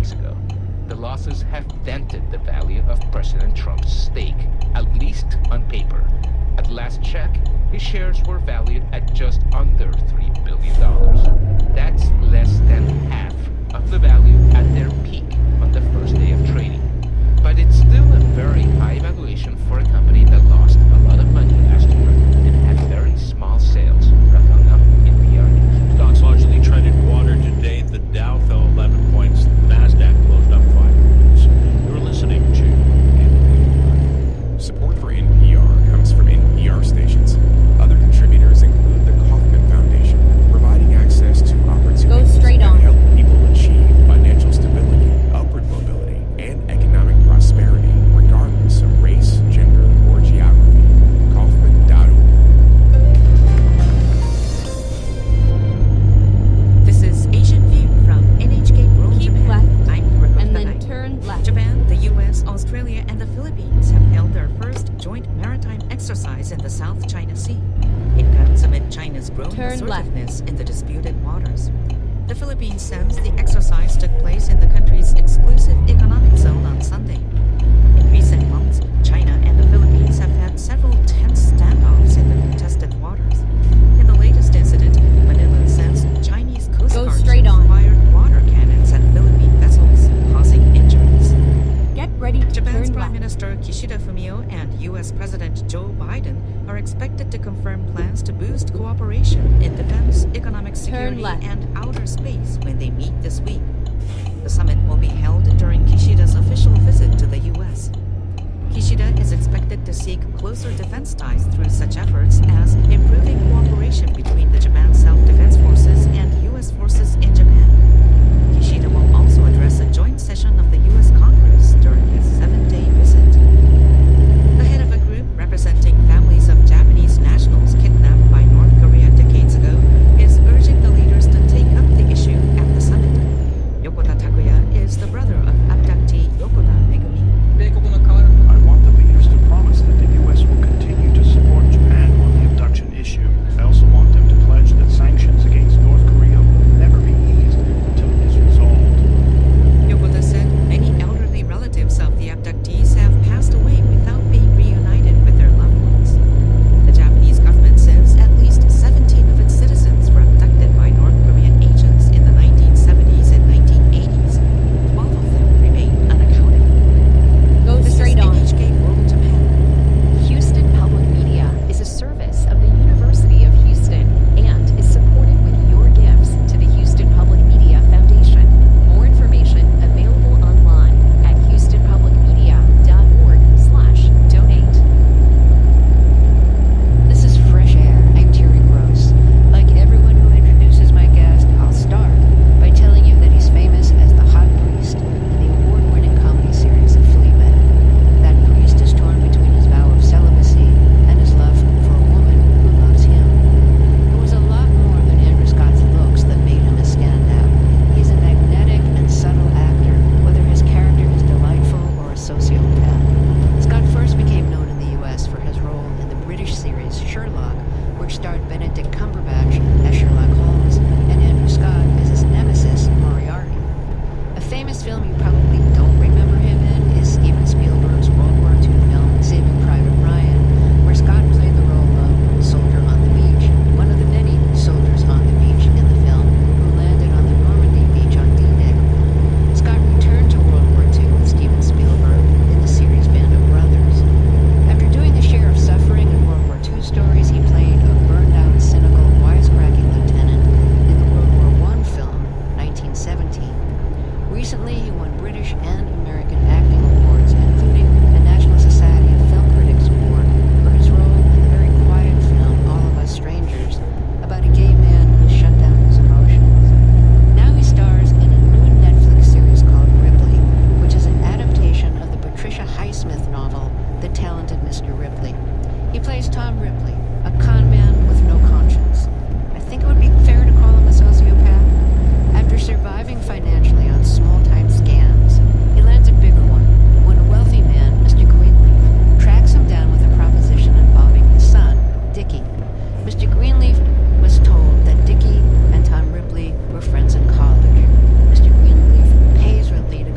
weeks ago. The losses have dented the value of President Trump's stake, at least on paper. At last check, his shares were valued at just under $3 billion. That's less than half of the value at their peak on the first day of trading. But it's still a very high valuation for a company that lost a lot of money last year and had very small sales. Rafael, NPR News. Stocks largely treaded water today. The Dow fell 11 points. The Nasdaq closed up 5 points. You're listening to NPR. Support for NPR comes from NPR stations. Other contributors include the Kauffman Foundation, providing access to opportunities that help people achieve financial stability, upward mobility, and economic prosperity, regardless of race, gender, or geography. Kauffman.org. This is Asian View from NHK World Keep Japan. left, I'm Rebecca and then Knight. turn left. Japan, the U.S., Australia, and the Philippines have held their first joint maritime exercise in the South China Sea. It comes amid China's growing Turn left. assertiveness in the disputed waters. The Philippines says the exercise took place in the country's exclusive economic zone on Sunday. In recent months, China and the Philippines have had several tense standoffs in the contested waters. In the latest incident, Manila says Chinese Coast Go Guard straight ships on. fired water cannons at Philippine vessels, causing injuries. Get ready to Japan's turn Prime left. Minister Kishida Fumio and U.S. President Joe Biden are expected to confirm plans to boost cooperation in defense, economic security, left. and outer space when they meet this week. The summit will be held during Kishida's official visit to the U.S. Kishida is expected to seek closer defense ties through such efforts as improving cooperation between the Japan Self-Defense Forces and U.S. forces in Japan. Kishida will also address a joint session of the U.S. Congress during his 7-day visit. The head of a group representing families of Japanese nationals kidnapped by North Korea decades ago is urging the leaders to take up the issue at the summit. Yokota Takuya is the brother of abductee Yokota Megumi. I want the leaders to promise that the U.S. will continue to support Japan on the abduction issue. I also want them to pledge that sanctions against North Korea will never be eased until it is resolved. Yokota said many elderly relatives of the abductees have passed away without being reunited with their loved ones. The Japanese government says at least 17 of its citizens were abducted by North Korean agents in the 1970s and 1980s. 12 of them remain unaccounted for. Go This straight is on. NHK World Japan. Houston Public Media is a service of the University of Houston and is supported with your gifts to the Houston Public Media Foundation. More information available online at houstonpublicmedia.org/donate. This is Fresh Air. I'm Terry Gross. Like everyone who introduces my guest, I'll start by telling you that he's famous as the Hot Priest in the award-winning comedy series of Fleabag. That priest is torn between his vow of celibacy and his love for a woman who loves him. It was a lot more than Andrew Scott's looks that made him a standout. He's a magnetic and subtle actor, whether his character is delightful or a sociopath. Scott first became known in the U.S. for his role in the British series Sherlock, which starred Benedict Cumberbatch as Sherlock Holmes and Andrew Scott as his nemesis, Moriarty. A famous film you probably don't remember him in is Steven Spielberg's World War II film Saving Private Ryan, where Scott played the role of soldier on the beach, one of the many soldiers on the beach in the film who landed on the Normandy beach on D-Day. Scott returned to World War II with Steven Spielberg in the series Band of Brothers. After doing the share of suffering in World War II stories, he played a burned-out, cynical, wisecracking lieutenant in the World War I film 1917. Recently, he won British and American acting awards, including the National Society of Film Critics Award for his role in the very quiet film All of Us Strangers, about a gay man who shut down his emotions. Now he stars in a new Netflix series called Ripley, which is an adaptation of the Patricia Highsmith novel The Talented Mr. Ripley. He plays Tom Ripley, a con man with no conscience. I think it would be fair to call him a sociopath. After surviving financially on small-time scams, he lands a bigger one when a wealthy man, Mr. Greenleaf, tracks him down with a proposition involving his son, Dickie. Mr. Greenleaf was told that Dickie and Tom Ripley were friends in college. Mr. Greenleaf pays Ripley to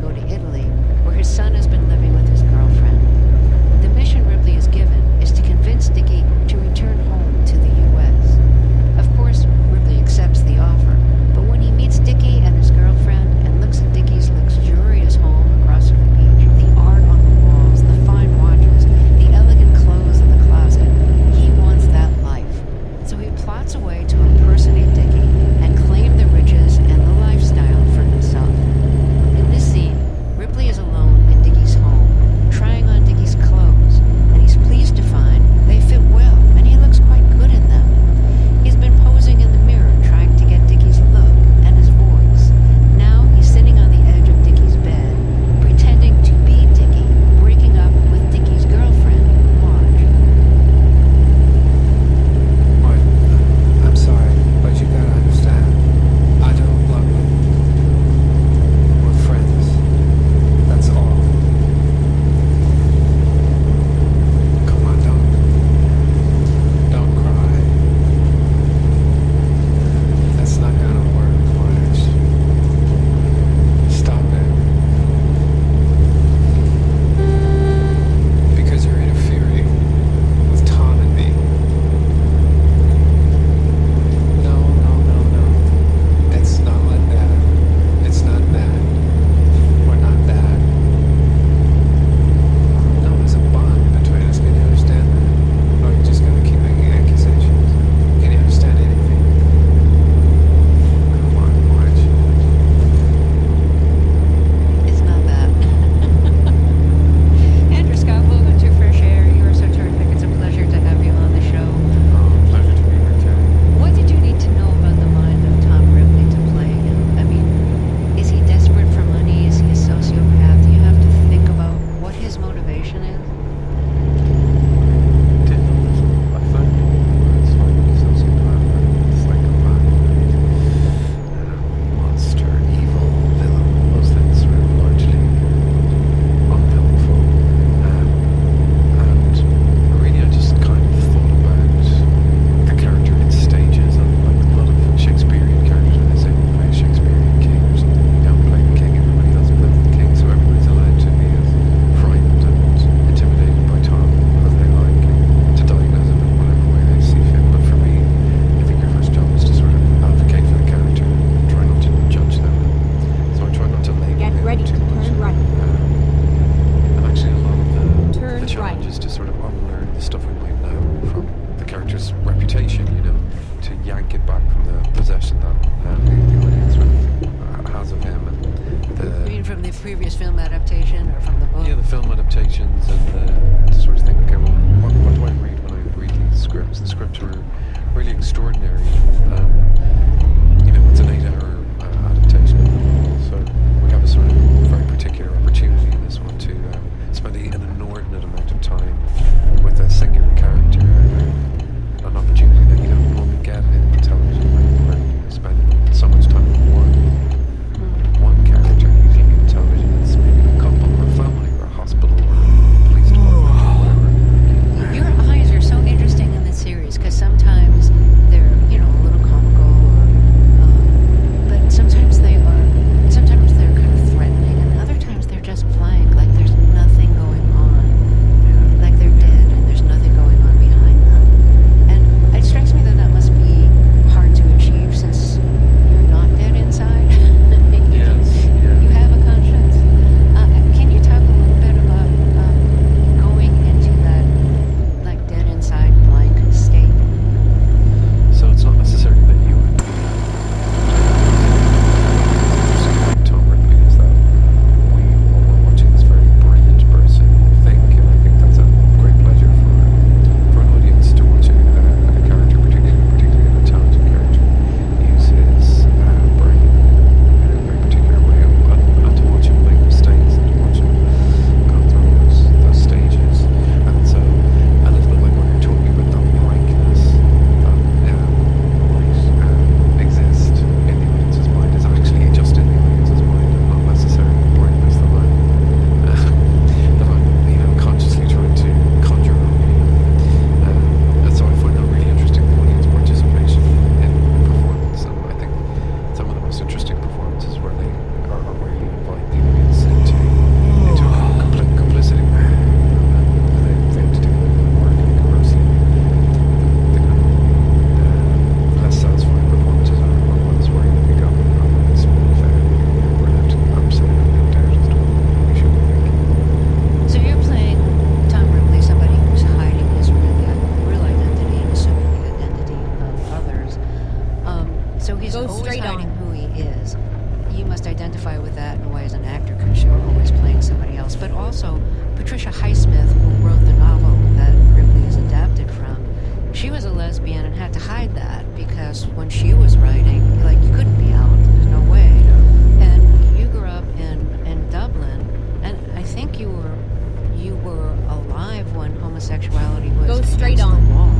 homosexuality was Go straight against on. the law.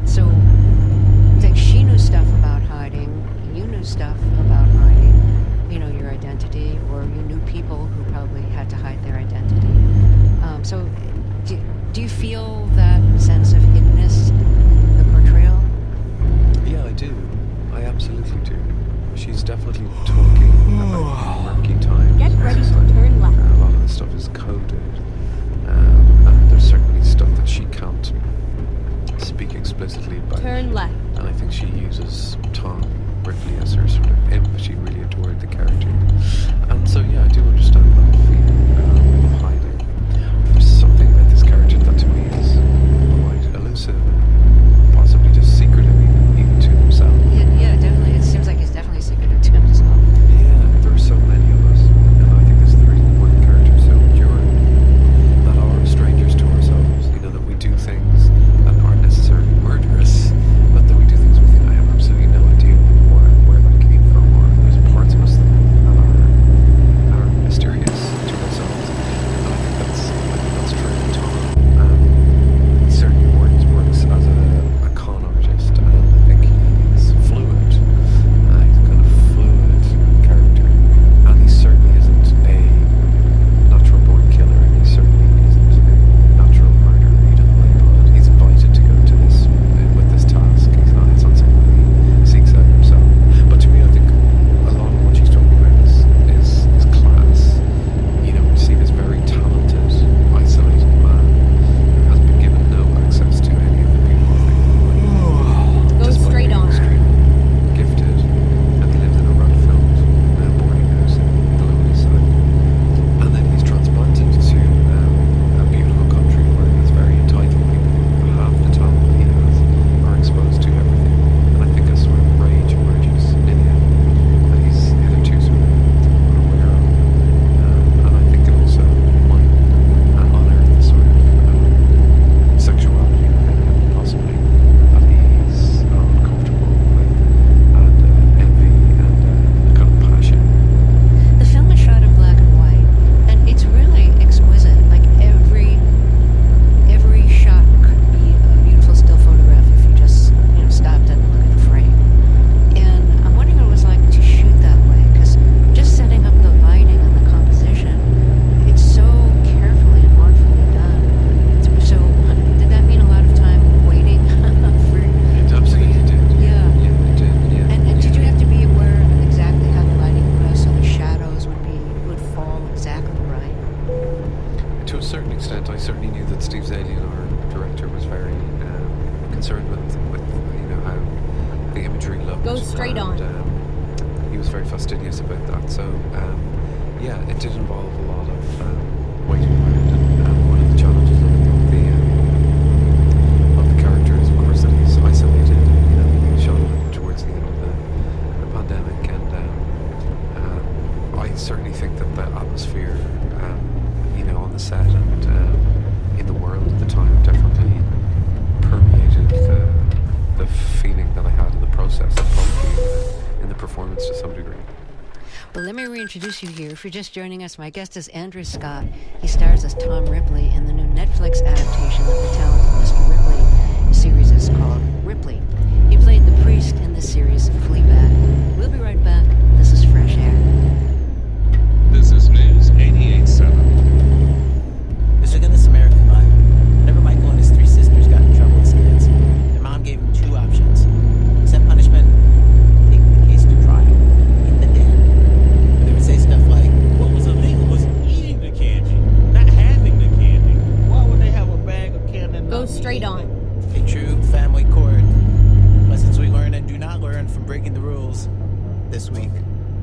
So, like, she knew stuff about hiding. You knew stuff about hiding. You know, your identity, or you knew people who probably had to hide their identity. So, do you feel that sense of hiddenness in the portrayal? Yeah, I do. I absolutely do. She's definitely talking about murky times. Get ready to Society. turn left. A lot of the stuff is coded. And there's certainly stuff that she can't speak explicitly about. Turn left. And I think she uses Tom Ripley as her sort of imp. She really adored the character. And so, yeah, I do understand that feeling of hiding. There's something about this character that to me is quite elusive and possibly just secretive even to himself. Yeah, definitely. It seems like he's definitely secretive to himself. Yeah, there are so many of us, and I think this is the reason why the character is so enduring. That are strangers to ourselves, you know, that we do things that aren't necessarily murderous, but that we do things we think I have absolutely no idea where that came from, or there's parts of us that are mysterious to ourselves. And I think that's true of Tom. He certainly works as a con artist, and I think he's fluid. He's a kind of fluid character, and he certainly isn't a natural born killer, and he certainly isn't a natural murderer. He doesn't like blood. He's invited to go to this with this task. It's not something he seeks out himself. But to me, I think a lot of what she's talking about is class. You know, we see this very talented, isolated man who has been given no access to any of the people Go despite straight being on. extremely gifted, and he lives in a rat-filled boarding house in the Lower East Side. And then he's transplanted to a beautiful country where he's very entitled. People who have the talent that he has are exposed to everything. And I think a sort of rage emerges in him that he's hitherto sort of unaware of. And I think it also might unearth the sort of sexuality within him, possibly, that he's uncomfortable with, and envy and kind of passion. The film is shot in black and white, and it's really exquisite. Like every shot could be a beautiful still photograph if you just stopped and looked at the frame. And I'm wondering what it was like to shoot that way, because just setting up the lighting and the composition, it's so carefully and artfully done. So did that mean a lot of time waiting for? It absolutely did. Yeah. Yeah, it did. Yeah. And did you have to be aware of exactly how the lighting was, so the shadows would fall exactly right? To a certain extent, I certainly knew that Steve Zalian, our director, was very concerned with how the imagery looked. Go straight on. He was very fastidious about that. So yeah, it did involve a lot of waiting around, and one of the challenges of the character is, of course, that he's isolated. You know, he shot it towards the end of the pandemic, and I certainly think that the atmosphere, on the set and in the world at the time definitely permeated the feeling that I had in the process, and probably in the performance to some degree. Well, let me reintroduce you here. If you're just joining us, my guest is Andrew Scott. He stars as Tom Ripley in the new Netflix adaptation of The Talented Mr. Ripley. The series is called Ripley. He played the priest in the series Fleabag. We'll be right back. This is Fresh Air. This is News 88.7. There's a This American Life. Whenever Michael and his three sisters got in trouble as kids, their mom gave them two options. Accept punishment, take the case to trial. In the den. They would say stuff like, What was illegal was eating the candy, not having the candy. Why would they have a bag of candy and Go not straight eating on. it? a true family court. Lessons we learn and do not learn from breaking the rules. This week.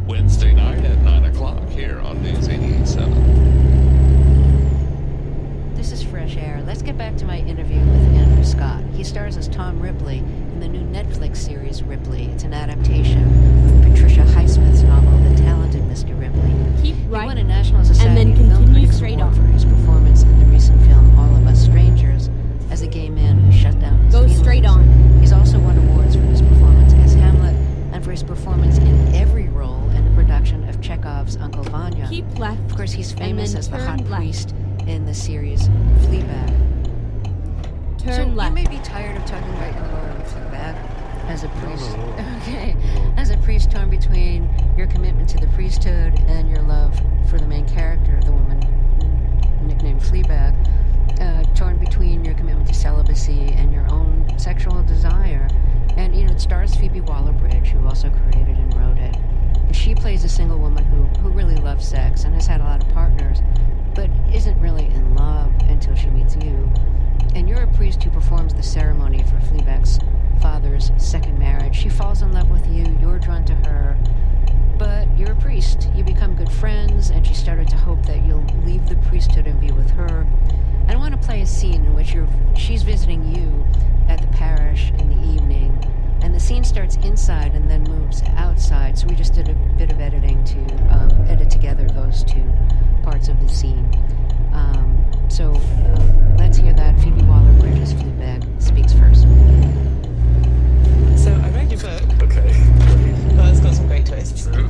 Wednesday night at 9 o'clock here on News 88.7. This is Fresh Air. Let's get back to my interview with Andrew Scott. He stars as Tom Ripley in the new Netflix series Ripley. It's an adaptation of Patricia Highsmith's novel The Talented Mr. Ripley. Keep He right, won a National Society and then of Film continue Critics straight Award on. for his performance in the recent film All of Us Strangers as a gay man who shut down his Go feelings. straight on. He's also won awards for his performance as Hamlet and for his performance in every role in the production of Chekhov's Uncle Vanya. Keep left. Of course, he's and famous then as the turn hot left. priest in the series Fleabag. So you may be tired of talking about your role in Fleabag as a priest. Okay, as a priest torn between your commitment to the priesthood and your love for the main character, the woman nicknamed Fleabag, torn between your commitment to celibacy and your own sexual desire. And it stars Phoebe Waller-Bridge, who also created and wrote it. And she plays a single woman who really loves sex and has had a lot of partners, but isn't really in love until she meets you. And you're a priest who performs the ceremony for Fleabag's father's second marriage. She falls in love with you, you're drawn to her, but you're a priest. You become good friends, and she started to hope that you'll leave the priesthood and be with her. And I want to play a scene in which she's visiting you at the parish in the evening, and the scene starts inside and then moves outside, so we just did a bit of editing to edit together those two parts of the scene. So let's hear that. Phoebe Waller-Bridge as Fleabag speaks first. So I read your book. Okay. Well, it's got some great twists. But I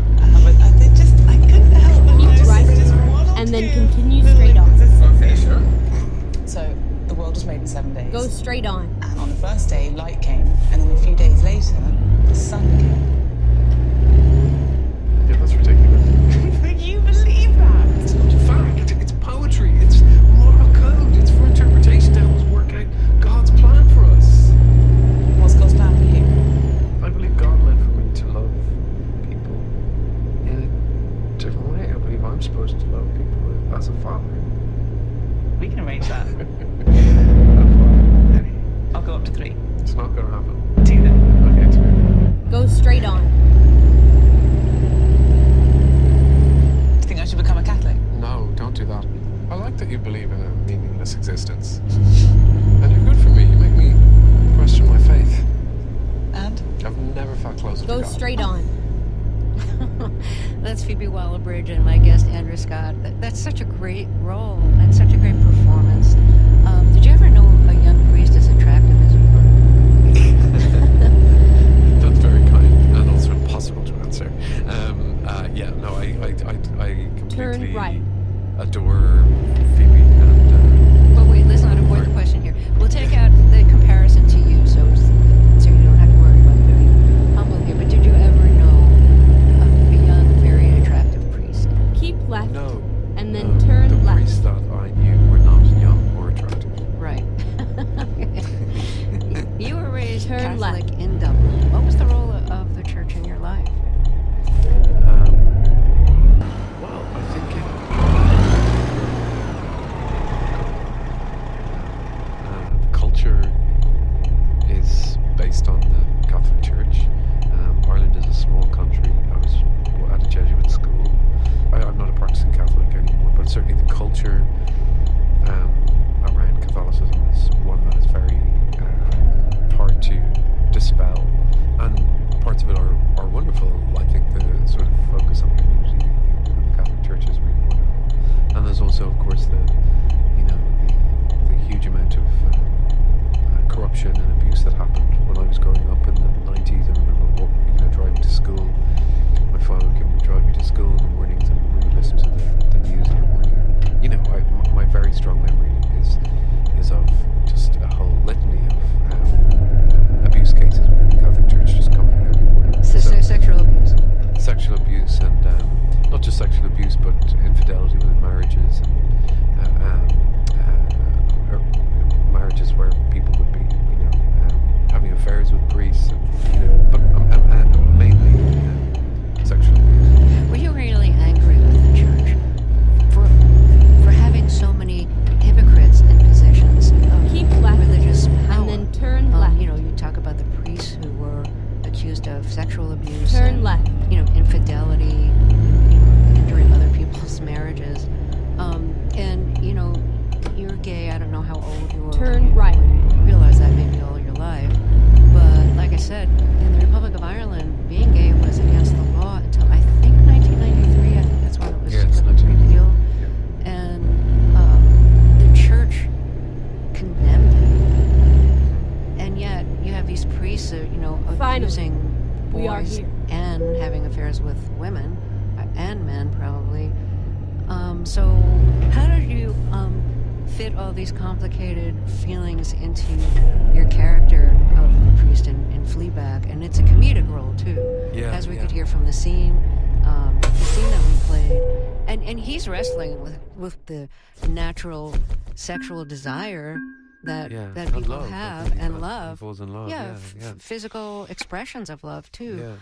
couldn't help but Keep right just and then continue straight on. Okay, sure. So the world was made in 7 days. Go straight on. And on the first day, light came, and then a few days later, the sun came. Yeah, that's ridiculous. Would you believe that? It's not a fact. It's poetry. It's moral code. It's for interpretation to help us work out God's plan for us. What's God's plan for you? I believe God meant for me to love people in a different way. I believe I'm supposed to love people as a father. We can arrange that. I'll go up to 3. It's not going to happen. 2 then. Okay, 2. Go straight on. Do you think I should become a Catholic? No, don't do that. I like that you believe in a meaningless existence. And you're good for me. You make me question my faith. And? I've never felt closer to Go God. straight on. That's Phoebe Waller-Bridge and my guest, Andrew Scott. That's such a great role and such a great performance. Did you ever know a young priest as attractive as you were? That's very kind and also impossible to answer. Yeah, no, I completely right. adore Phoebe and... But wait, let's not avoid the question here. We'll take out the comparison to you, so you don't have to worry about being humble here. But did you ever know a young, very attractive priest? Keep left. No. And then turn the left. priests that I knew were not young or attractive. Right. You were raised Turn Catholic left. in Dublin. What was the role of the church in your life? Well, I think culture is based on the Catholic Church. Ireland is a small country. I was at a Jesuit school. I'm not a practicing Catholic anymore, but certainly the culture around Catholicism is one that is very hard to dispel, and parts of it are wonderful. I think the sort of focus on community in the Catholic Church is really wonderful, and there's also, of course, the huge amount of corruption and abuse that happened when I was growing up in the 90s. I remember driving to school. My father would drive me to school in the mornings, and we would listen to the news in the morning. My very strong memory is of just a whole litany of abuse cases within the Catholic Church just coming out every morning. So sexual abuse. Sexual abuse, and not just sexual abuse, but infidelity within marriages, and marriages where people would be, having affairs with priests, but mainly sexual abuse. Were you really angry with the church for having so many hypocrites in positions of Keep left. religious power? And then turn left. You talk about the priests who were accused of sexual abuse. Turn and, left. Infidelity, entering other people's marriages. And you're gay. I don't know how old you were. Turn right. You realize that maybe all your life. But like I said, in the Republic of Ireland, being gay was against the law until I think 1993. I think that's when it was Yeah, it's a big deal. Yeah. And the church condemned it. And yet you have these priests, abusing we are boys here. and having affairs with women and men, probably. So how did you fit all these complicated feelings into your character of the priest in Fleabag, and it's a comedic role too, Yeah, as we yeah. could hear from the scene that we played, and he's wrestling with the natural sexual desire that people love. I have think he and he love. falls in love. Yeah, Physical expressions of love too. Yeah.